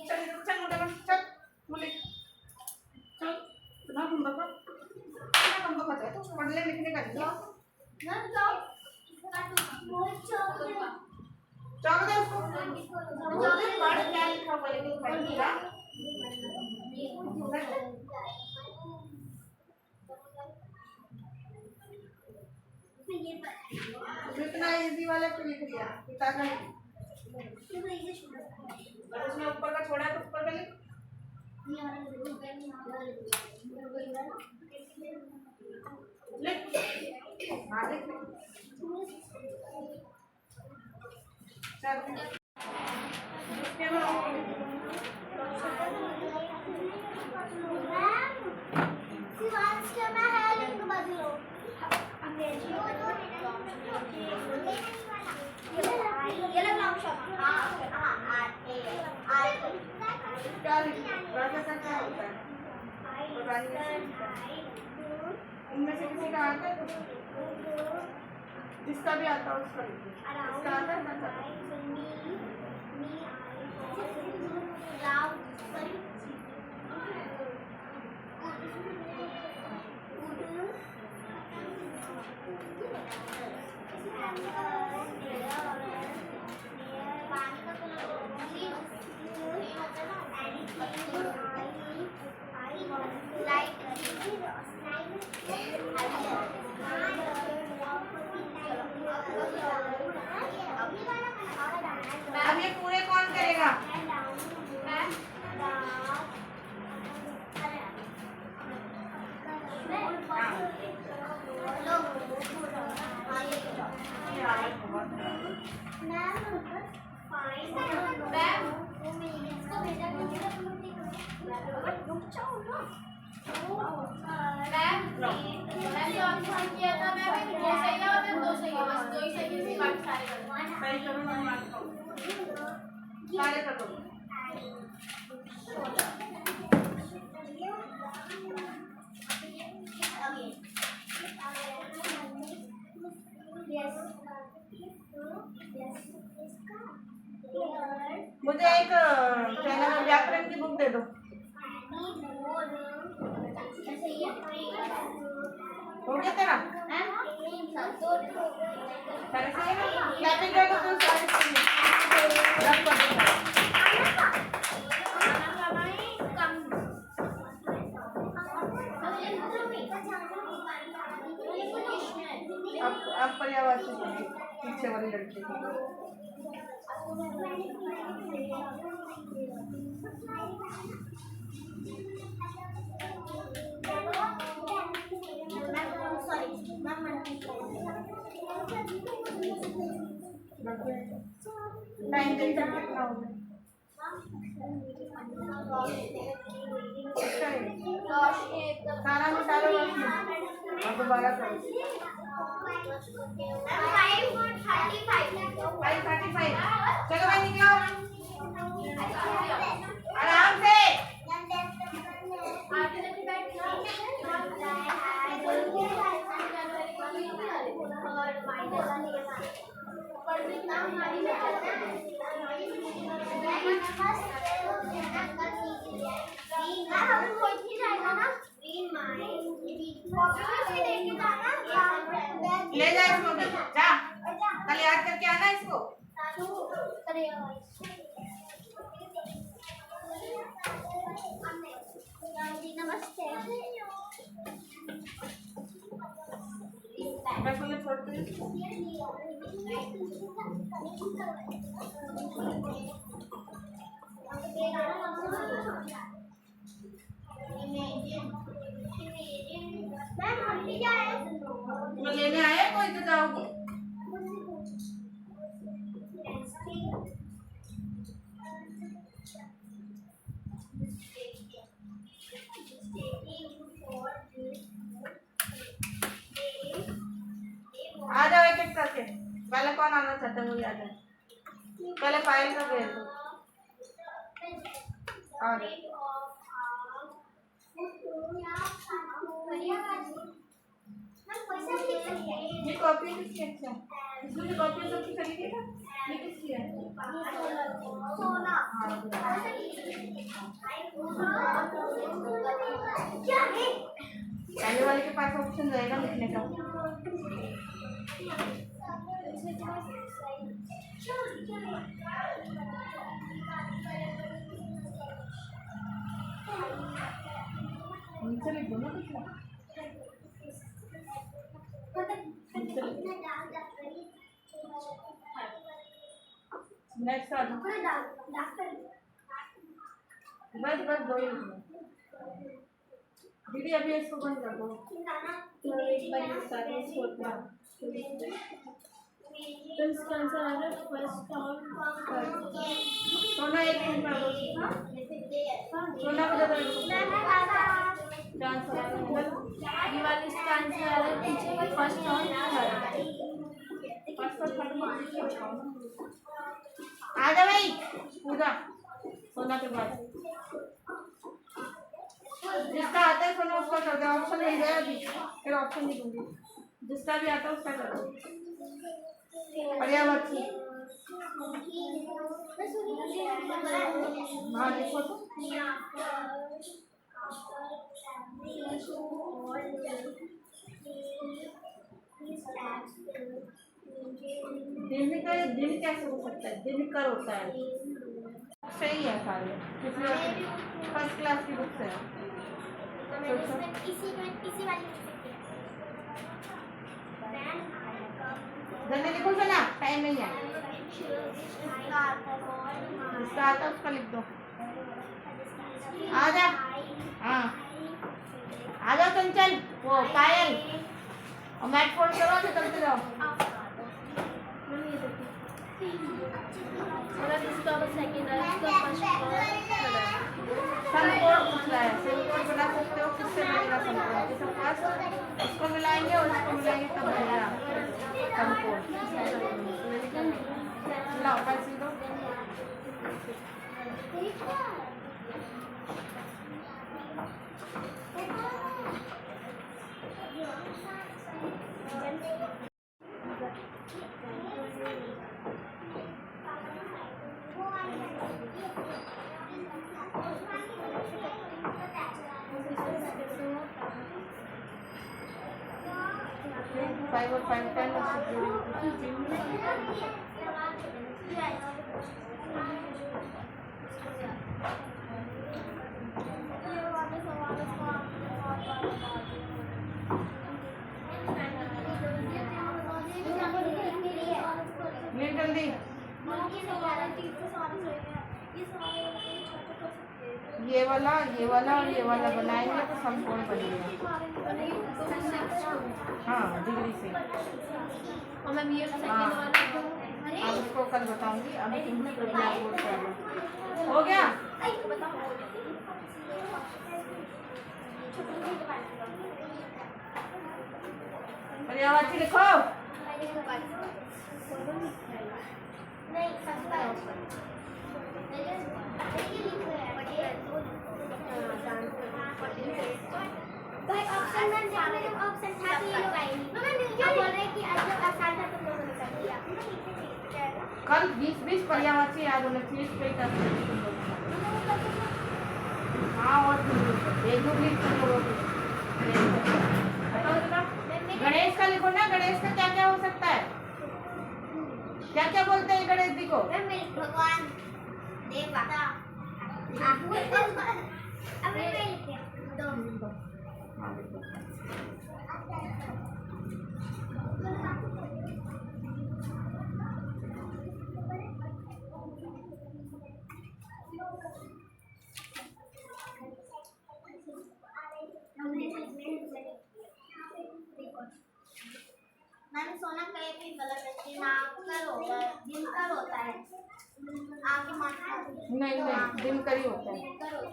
[SPEAKER 1] चल चल मुंगा चल बोले चल ना मुंगा को ना मुंगा पता है तो पढ़ने लिखने का नहीं चौक दे उसको पढ़ क्या लिखा हुआ लेकिन पढ़ेगा इतना इजी वाला क्यों लिख दिया पिता का उसमें ऊपर का छोड़ा है तो ऊपर का लिख लिख हाँ लिख इनमें से किसी का आता है जिसका भी आता है उसका इसका आता है अब ये पूरे कौन करेगा सारे कर दो मुझे एक चैनल व्याकरण की बुक दे दो हो गया तेरा सारे सही ना क्लैपिंग करो तो सारे सही रब कर दो अब पर्यावरण से बोलिए पीछे वाली लड़की को टाइम देखकर कितना हो गया सारा निकालो और दोबारा करो 5:35 चलो भाई निकलो आराम से ले जा इसको भी जा कल याद करके आना इसको
[SPEAKER 2] नमस्ते
[SPEAKER 1] मैं बोले छोड़ दे वो लेने आया कोई तो जाओगे आ जाओ एक एक करके पहले कौन आना चाहता है मुझे आ जाए पहले फाइल का भेज दो आ जाओ ये कॉपी किसकी अच्छा इसमें जो कॉपी सबकी खरीदी था ये किसकी है
[SPEAKER 2] सोना
[SPEAKER 1] हाँ
[SPEAKER 2] क्या है
[SPEAKER 1] पहले वाले के पास ऑप्शन रहेगा लिखने का नीचे लिख दो ना नेक्स्ट आ जाओ बस बस दो ही लिखना दीदी अभी इसको बंद कर दो
[SPEAKER 3] तो इसका आंसर आ रहा है फर्स्ट और थर्ड
[SPEAKER 1] सोना एक मिनट कर दो सोना को जब आंसर आ रहा है
[SPEAKER 3] ये वाली इसका आंसर आ रहा है पीछे फर्स्ट और थर्ड
[SPEAKER 1] फर्स्ट और थर्ड आ जा भाई पूजा सोना के बाद जिसका आता है सोना उसका कर दो ऑप्शन मिल गया अभी फिर ऑप्शन नहीं दूंगी जिसका भी आता है उसका कर दो पर्यावरण हाँ देखो तो दिन कैसे हो सकता है दिनकर होता है सही है सारे फर्स्ट क्लास की बुक्स है जल्दी लिखो ना टाइम नहीं है जिसका आता है उसका लिख दो आ जा हाँ आ जाओ चंचल वो पायल और मैट फोल्ड करो तो चलते जाओ
[SPEAKER 3] इसका सेकंड है इसका फर्स्ट और थर्ड है
[SPEAKER 1] संकोड पूछ रहा है संकोड बना सकते हो किससे बनेगा संकोड जैसे फर्स्ट इसको मिलाएंगे और इसको मिलाएंगे तब बनेगा संकोड लाओ पैसे दो 5 और 5 10 और 6 15। ये जल्दी ये वाला और ये वाला बनाएंगे तो समकोण बनेगा। हाँ डिग्री से।
[SPEAKER 3] और मैम ये सेकंड
[SPEAKER 1] हाँ।
[SPEAKER 3] वाला
[SPEAKER 1] अब उसको कल बताऊंगी, अभी तुम ब्लैक बोर्ड कर लो। हो गया? पर्यायवाची लिखो।
[SPEAKER 2] भाई ऑप्शन में जाने जब ऑप्शन था कि ये लोग आएंगे अब बोल रहे हैं कि आज जो आसान था तुम लोगों ने कर दिया।
[SPEAKER 1] कल 20 पर्यायवाची याद होना चाहिए, इस पे ही कर सकते तुम लोग। हाँ और एक दो मिनट कर लो। गणेश का लिखो ना, गणेश का क्या क्या हो सकता है, क्या क्या बोलते हैं गणेश जी को?
[SPEAKER 2] भगवान देवता अब मैं लिखते हैं दो।
[SPEAKER 1] हाँ लिखो।
[SPEAKER 2] मैंने सोना कहीं भी गलत है कि नाकर होगा दिनकर होता है आगे मानता
[SPEAKER 1] नहीं दिनकर ही होता है।
[SPEAKER 2] दिनकर होता है।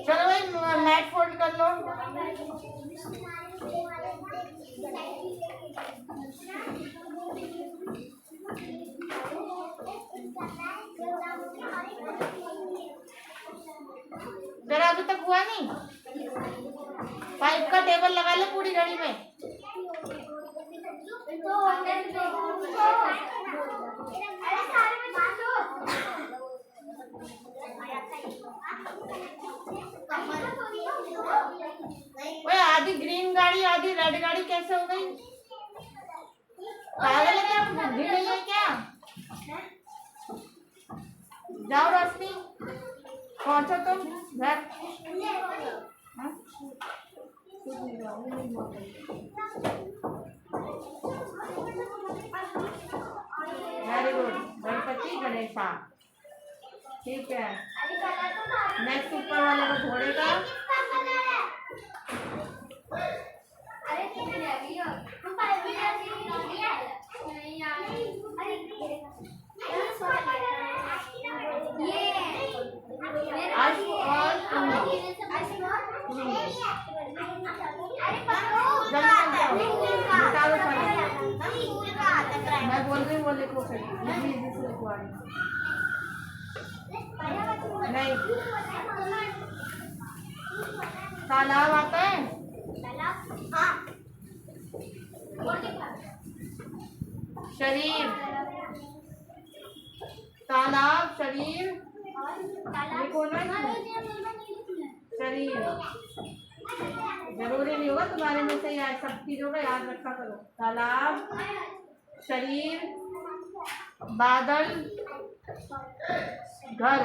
[SPEAKER 1] चलो भाई मैट फोल्ड कर लो। जरा अभी तक हुआ नहीं, पाइप का टेबल लगा ले पूरी घड़ी में। ओए आधी ग्रीन गाड़ी आधी रेड गाड़ी कैसे हो गई? पागल है क्या, बुद्धि नहीं है क्या? जाओ रोशनी पहुंचो तुम घर। हाँ? Very good, Ganpati Ganesha. ठीक है, नेक्स्ट ऊपर वाले को घोड़े का। मैं बोल रही हूँ वो लिखो फिर इजी से लिखवा रही हूँ। नहीं तालाब आता है। शरीर तालाब शरीर लिखो ना, शरीर जरूरी नहीं होगा तुम्हारे में से याद सब चीजों का याद रखा करो। तालाब शरीर बादल घर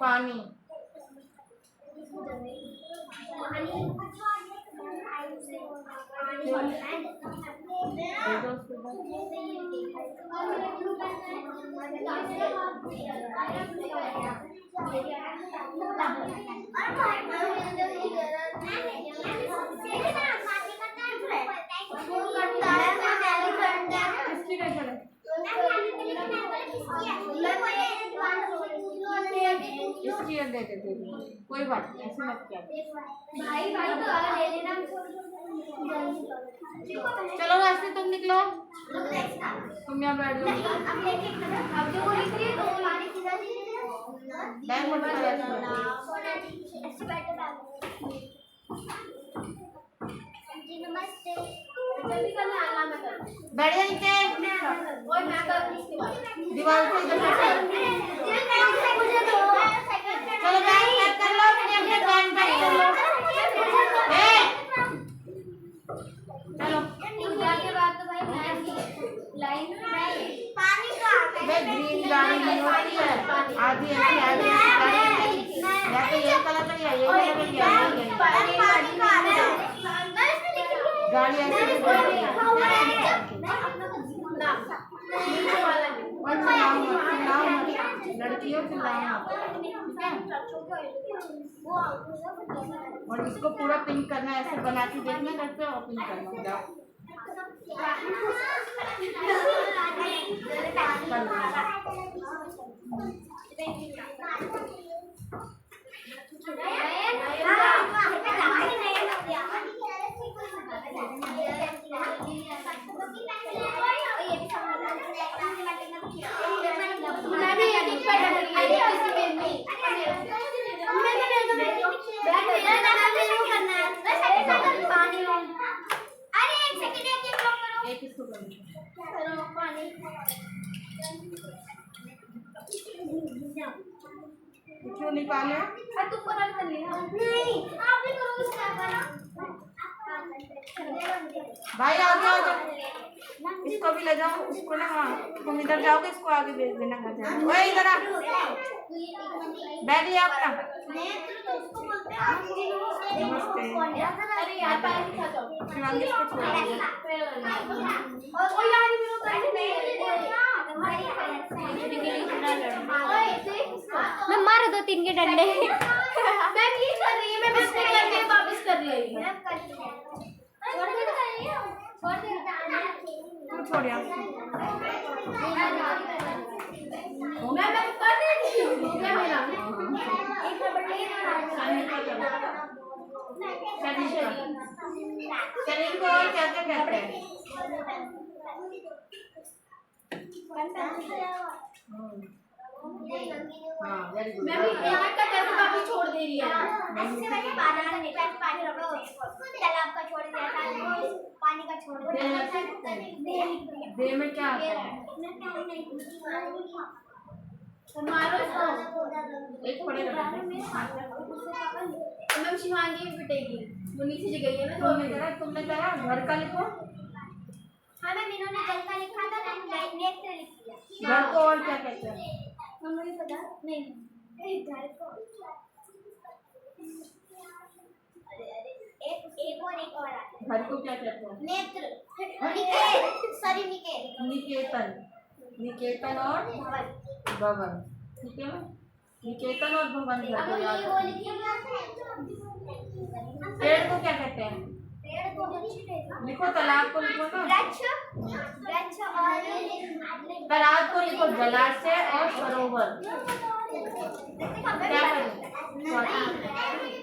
[SPEAKER 1] पानी किसकी टेंशन है? इसकी दे देते कोई बात नहीं, ऐसे मत क्या।
[SPEAKER 2] भाई भाई तो आगे ले लेना।
[SPEAKER 1] चलो रास्ते तुम निकलो, तुम यहाँ बैठ जाओ।
[SPEAKER 2] अब जो वो लिख रही है तो वो लाने की
[SPEAKER 1] बैग मत
[SPEAKER 2] ऐसे बैठो। नमस्ते।
[SPEAKER 3] जल्दी करना आना मत
[SPEAKER 1] बैठ जा नीचे
[SPEAKER 3] ओए मैं कर इसके बाद
[SPEAKER 1] दीवार पे इधर बैठ। चलो बैग पैक कर लो फिर अपने बैग पैक कर लो। ए चलो
[SPEAKER 2] के बाद तो भाई लाइन में पानी का
[SPEAKER 1] वे ग्रीन गाड़ी नहीं होती है आधी ऐसी आधी ऐसी गाड़ी है या तो ये कलर का या ये कलर का
[SPEAKER 2] पानी का
[SPEAKER 1] गाड़ी ऐसी नहीं होती है। और चिल्लाओ मत लड़कियों चिल्लाओ मत ठीक है। और इसको पूरा पिंक करना है ऐसे बना के देखना कैसे और पिंक करना जाओ एक इसको क्यों निकाले
[SPEAKER 2] तुम कर लिया नहीं आप भी करोगे क्या करा
[SPEAKER 1] भाई आगे आओ जाओ इसको भी ले जाओ उसको ना वहाँ तुम इधर जाओगे इसको आगे भेज देना घर जाओ ओए इधर आ बैठ जा अपना नमस्ते
[SPEAKER 3] अरे यार पैर दिखा दो
[SPEAKER 1] शिवांगी इसको छोड़ दो
[SPEAKER 2] और यार मेरे मैं मार दो तीन के डंडे
[SPEAKER 3] मैं ये कर रही है मैं मिस्टेक करके वापस कर रही हूं
[SPEAKER 1] तू छोड़ यार
[SPEAKER 3] मैं कर रही थी क्या मेरा
[SPEAKER 1] शरीर को और क्या क्या कहते हैं हाँ वेरी गुड
[SPEAKER 3] मैं भी यहाँ का कैसे वापस छोड़ दे रही है
[SPEAKER 2] तालाब का छोड़ दिया था पानी का छोड़ दिया
[SPEAKER 1] दे में क्या आता है
[SPEAKER 3] मारो इसको
[SPEAKER 1] एक थोड़े लगा
[SPEAKER 3] मैम शिवांगी पिटेगी वो नीचे से गई है ना
[SPEAKER 1] तुमने करा घर का लिखो
[SPEAKER 2] हाँ मैम इन्होंने जल का लिखा था ना नेक्स्ट लिख दिया
[SPEAKER 1] घर को और क्या कहते हैं
[SPEAKER 2] मम्मी को पता नहीं घर को एक और आता है
[SPEAKER 1] घर को क्या कहते हैं
[SPEAKER 2] नेत्र निकेत सॉरी निकेत
[SPEAKER 1] निकेतन निकेतन और भवन ठीक है निकेतन और भवन घर को याद
[SPEAKER 2] वो लिखिए
[SPEAKER 1] पेड़ को क्या कहते हैं
[SPEAKER 2] पेड़ को
[SPEAKER 1] लिखो तालाब को लिखो ना
[SPEAKER 2] वृक्ष वृक्ष और
[SPEAKER 1] तालाब को लिखो जलाशय और सरोवर क्या करें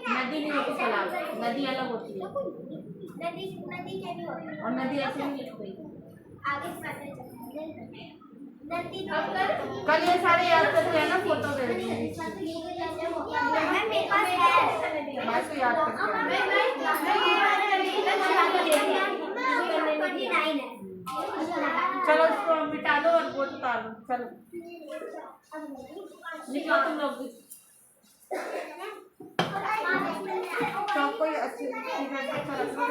[SPEAKER 1] नदी नहीं होती तालाब नदी अलग होती है
[SPEAKER 2] नदी नदी क्या भी होती है
[SPEAKER 1] और नदी ऐसे नहीं लिखती
[SPEAKER 2] आगे पता नदी
[SPEAKER 1] कल ये सारे याद करते हैं ना फोटो भेज
[SPEAKER 2] मैम मेरे पास है
[SPEAKER 1] मैं तो याद करती हूँ चलो इसको मिटा दो और बोर्ड उतार दो चलो लिखो तुम लोग भी चौक कोई अच्छी अच्छा रखो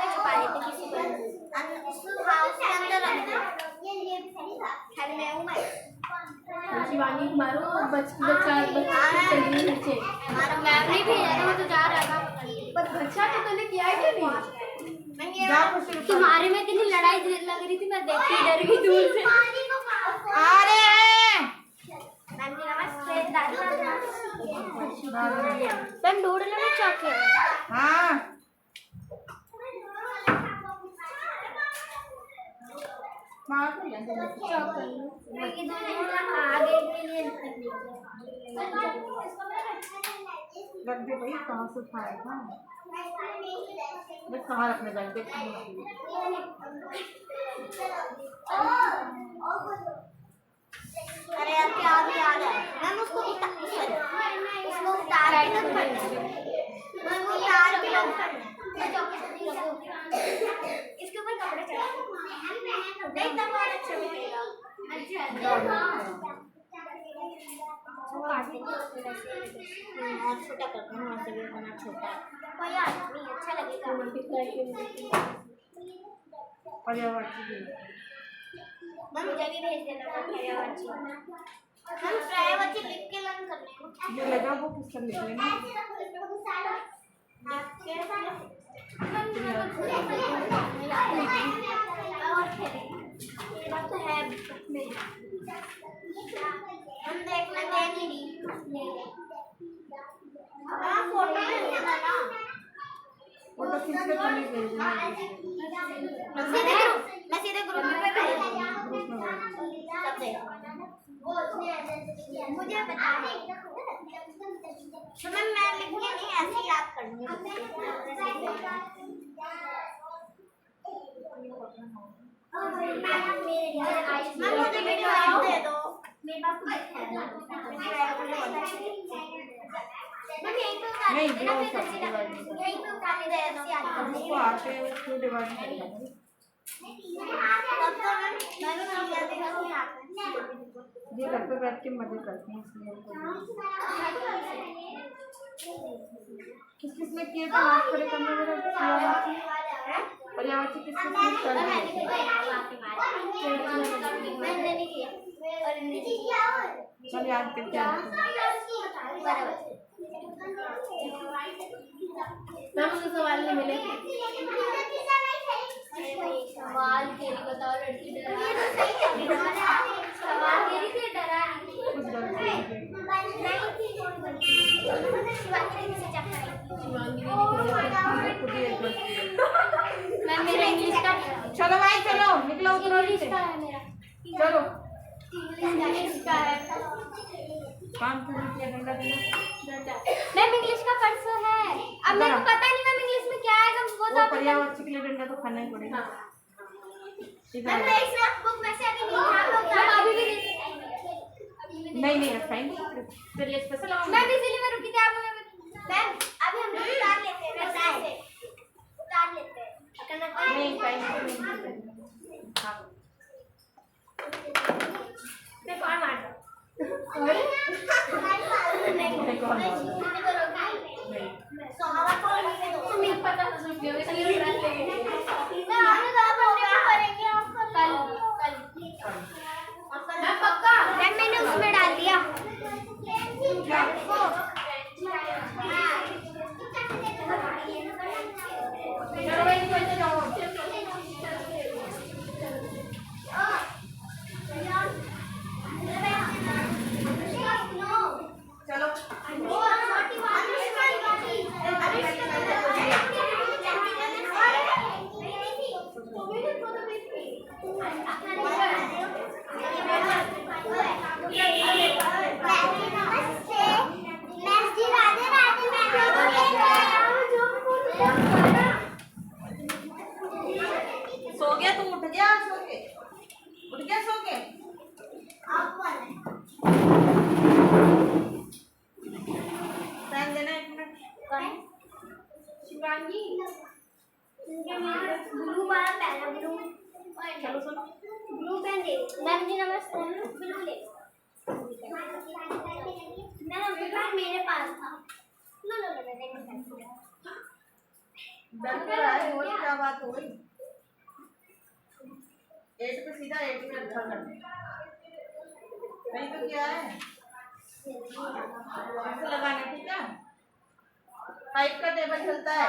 [SPEAKER 2] छुपा देते किसी को हाउस के अंदर रख दो
[SPEAKER 3] शिवानी मारो बच्चा चल रही नीचे
[SPEAKER 2] मैम नहीं भेजा था वो तो जा रहा था
[SPEAKER 3] पर बच्चा तो तूने किया है कि नहीं
[SPEAKER 1] जा कुछ
[SPEAKER 2] तुम्हारे में इतनी लड़ाई लग रही थी मैं देखती डर गई दूर से
[SPEAKER 1] आ रहे हैं
[SPEAKER 2] मैम जी नमस्ते मैम ढूंढने में चौके
[SPEAKER 1] हाँ मार को ले
[SPEAKER 2] आगे के लिए
[SPEAKER 1] रख दे भाई कहाँ से उठाएगा मैं कहाँ रखने जाएंगे
[SPEAKER 2] अरे यार क्या भी याद है मैम उसको उतार के देखना बहुत अच्छा लगेगा। काट देंगे और छोटा करते हैं, वैसे भी बना छोटा कोई बात नहीं, अच्छा लगेगा।
[SPEAKER 1] पर्यावरण
[SPEAKER 2] मुझे भी भेज देना पर्यावरण। हम पर्यावरण लिख के लर्न कर लेंगे।
[SPEAKER 1] जो लगा वो किसका लिख लेना।
[SPEAKER 2] हम देखना देंगे फोटो
[SPEAKER 1] फोटो खींच के तो नहीं भेजना।
[SPEAKER 2] मैं सीधे ग्रुप पे भेज
[SPEAKER 1] ग्रुप में भेजना।
[SPEAKER 2] मुझे पता है तो मैं लिख के नहीं ऐसे याद करूंगी। मुझे वीडियो दे दो। मेरे पास
[SPEAKER 1] नहीं वो सब डिवाइड नहीं करना। उसको आके उसको डिवाइड कर लेंगे। ये घर पे बैठ के मजे करते हैं इसलिए किस किस में किए थे हाथ खड़े करने में पर्यावरण किस किस में कर दिए चल याद करके
[SPEAKER 3] मुझे सवाल नहीं मिले।
[SPEAKER 2] सवाल के लिए बताओ लड़की डरा सवाल के लिए डरा
[SPEAKER 1] कुछ गलती खुद ही एक
[SPEAKER 2] मैं मेरा इंग्लिश का
[SPEAKER 1] चलो भाई चलो निकलो उतरो
[SPEAKER 2] इंग्लिश का है मेरा
[SPEAKER 1] चलो
[SPEAKER 2] इंग्लिश का है
[SPEAKER 1] काम करने के लिए डंडा देना
[SPEAKER 2] मैम इंग्लिश का परसों है। अब मेरे को पता नहीं मैम इंग्लिश में क्या आएगा वो तो
[SPEAKER 1] पर्यावरण के लिए डंडा तो खाना ही पड़ेगा।
[SPEAKER 2] मैम मैं इस बुक में से अभी नहीं था अभी भी
[SPEAKER 1] नहीं फाइन फिर ये स्पेशल
[SPEAKER 2] मैम इसीलिए मैं रुकी थी आप मैम अभी हम लोग उतार लेते हैं वैसे उतार लेते हैं
[SPEAKER 1] नहीं फाइन हां
[SPEAKER 2] मैं कौन मार रहा
[SPEAKER 1] नहीं कौन
[SPEAKER 2] सोहावा को लिखे दो
[SPEAKER 3] मुझे पता था सुन के इसलिए उतार लेंगे।
[SPEAKER 2] मैं आने का बर्थडे करेंगे आपका कल
[SPEAKER 3] मैं पक्का
[SPEAKER 2] मैम मैंने उसमें डाल दिया
[SPEAKER 1] चलो भाई निकल जाओ चलो सो गया तू उठ गया सो के टाइम देना 1 मिनट
[SPEAKER 3] शिवांगी
[SPEAKER 2] ब्लू वाला पहना ब्लू
[SPEAKER 1] चलो सुनो
[SPEAKER 2] ब्लू पेन दे मैम जी नमस्ते ब्लू ले मैम पेन मेरे पास था लो
[SPEAKER 1] डन कर रहा है और क्या बात हो गई 8 पे सीधा 8 में अच्छा कर नहीं तो क्या है ऐसे लगाना ठीक है 5 का टेबल चलता है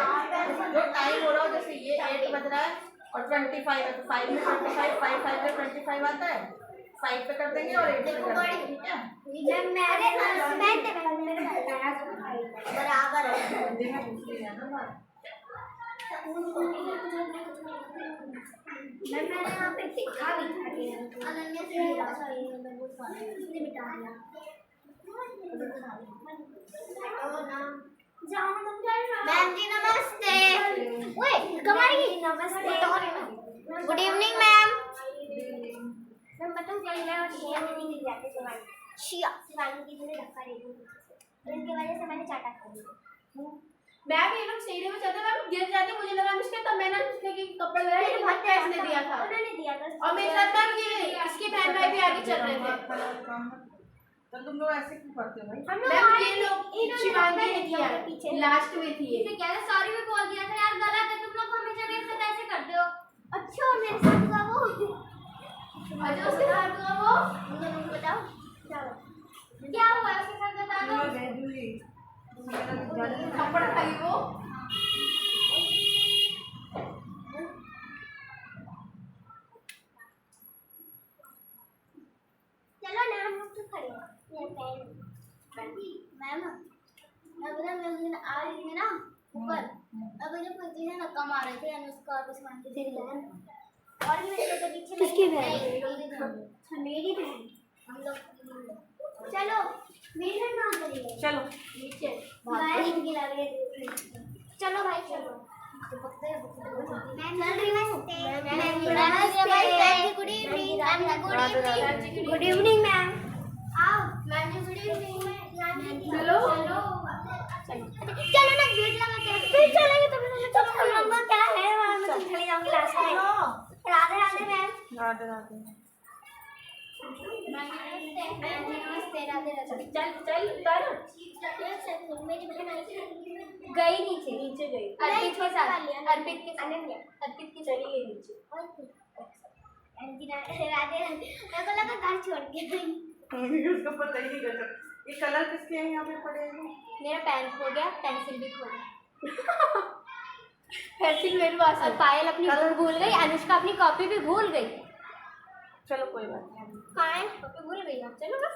[SPEAKER 1] जो टाइम हो रहा हो जैसे ये 8 बज रहा है और 25 है तो 5 में 25 5 में 25 आता है 5 पे कर देंगे और 8 पे कर देंगे ठीक है
[SPEAKER 2] जब मैंने पेन दे मेरे बराबर है
[SPEAKER 1] हिंदी में पूछ लिया ना बात
[SPEAKER 2] मैंने यहाँ पे देखा भी था कि अनन्या से मिटा दिया मैम जी नमस्ते ओए कमारी नमस्ते गुड इवनिंग मैम मैं बताऊं क्या मैं और शिया में नहीं जाते शिवानी दीदी ने धक्का दे दिया इनकी वजह से मैंने चाटा खा लिया
[SPEAKER 3] मैं भी ये लोग सीढ़ी में चलते मैम गिर जाते, मुझे लगा अनुष्का, तब मैंने अनुष्का के कपड़े लगाए, बहुत पैसे ने दिया था।
[SPEAKER 2] उन्होंने दिया था।
[SPEAKER 3] और मेरे साथ मैम ये इसके बहन भाई भी आगे चल रहे थे।
[SPEAKER 1] तो तुम लोग ऐसे क्यों करते हो भाई?
[SPEAKER 2] हम लोग
[SPEAKER 3] मैम ये लोग शिवांगी ने किया,
[SPEAKER 2] पीछे
[SPEAKER 3] लास्ट में थी ये।
[SPEAKER 2] इसे कह रहे सॉरी भी बोल दिया था यार, गलत है, तुम लोग हमेशा मेरे साथ ऐसे करते हो। अच्छा और मेरे साथ हुआ वो?
[SPEAKER 3] अच्छा उसके साथ हुआ वो?
[SPEAKER 2] मुझे बताओ क्या हुआ उसके साथ, बता दो।
[SPEAKER 1] मैं दे दूंगी। मेरा
[SPEAKER 3] थप्पड़ खाई वो।
[SPEAKER 2] चलो ना हम लोग तो खड़े हैं, ये मैम अब ना आ रही थी ना ऊपर, अब जब कोई ना धक्का मार रहे थे अनुष्का और शिवांगी तेरी बहन, और भी मेरे के पीछे किसकी बहन? मेरी बहन। हम लोग चलो मेरी बहन कहाँ चली गई?
[SPEAKER 1] चलो
[SPEAKER 2] नीचे बाहर गिरा रही है। चलो भाई चलो गुड इवनिंग मैम। आओ मैम गुड इवनिंग।
[SPEAKER 3] चलो
[SPEAKER 2] चलो ना गेट लगा के फिर चलेंगे तो हम लोग को क्या है वहां में, तुम चले जाओगे लास्ट में। राधे राधे मैम।
[SPEAKER 1] राधे राधे।
[SPEAKER 2] नमस्ते राधे राधे।
[SPEAKER 3] चल चल उतर।
[SPEAKER 2] मेरी बहन आई थी,
[SPEAKER 3] गई नीचे, नीचे गई अर्पित के साथ, अर्पित के
[SPEAKER 2] अनन्या
[SPEAKER 3] अर्पित की चली गई नीचे।
[SPEAKER 2] राधे मेरे को लगा घर छोड़ के गई।
[SPEAKER 1] उसको पता ही नहीं चला। ये कलर किसके हैं यहाँ पे पड़े हैं?
[SPEAKER 2] मेरा पेन खो गया, पेंसिल भी खो गया,
[SPEAKER 3] पेंसिल मेरे पास
[SPEAKER 2] और पायल अपनी बुक भूल गई, अनुष्का अपनी कॉपी भी भूल गई।
[SPEAKER 1] चलो कोई बात नहीं।
[SPEAKER 2] पायल कॉपी भूल गई, चलो बस।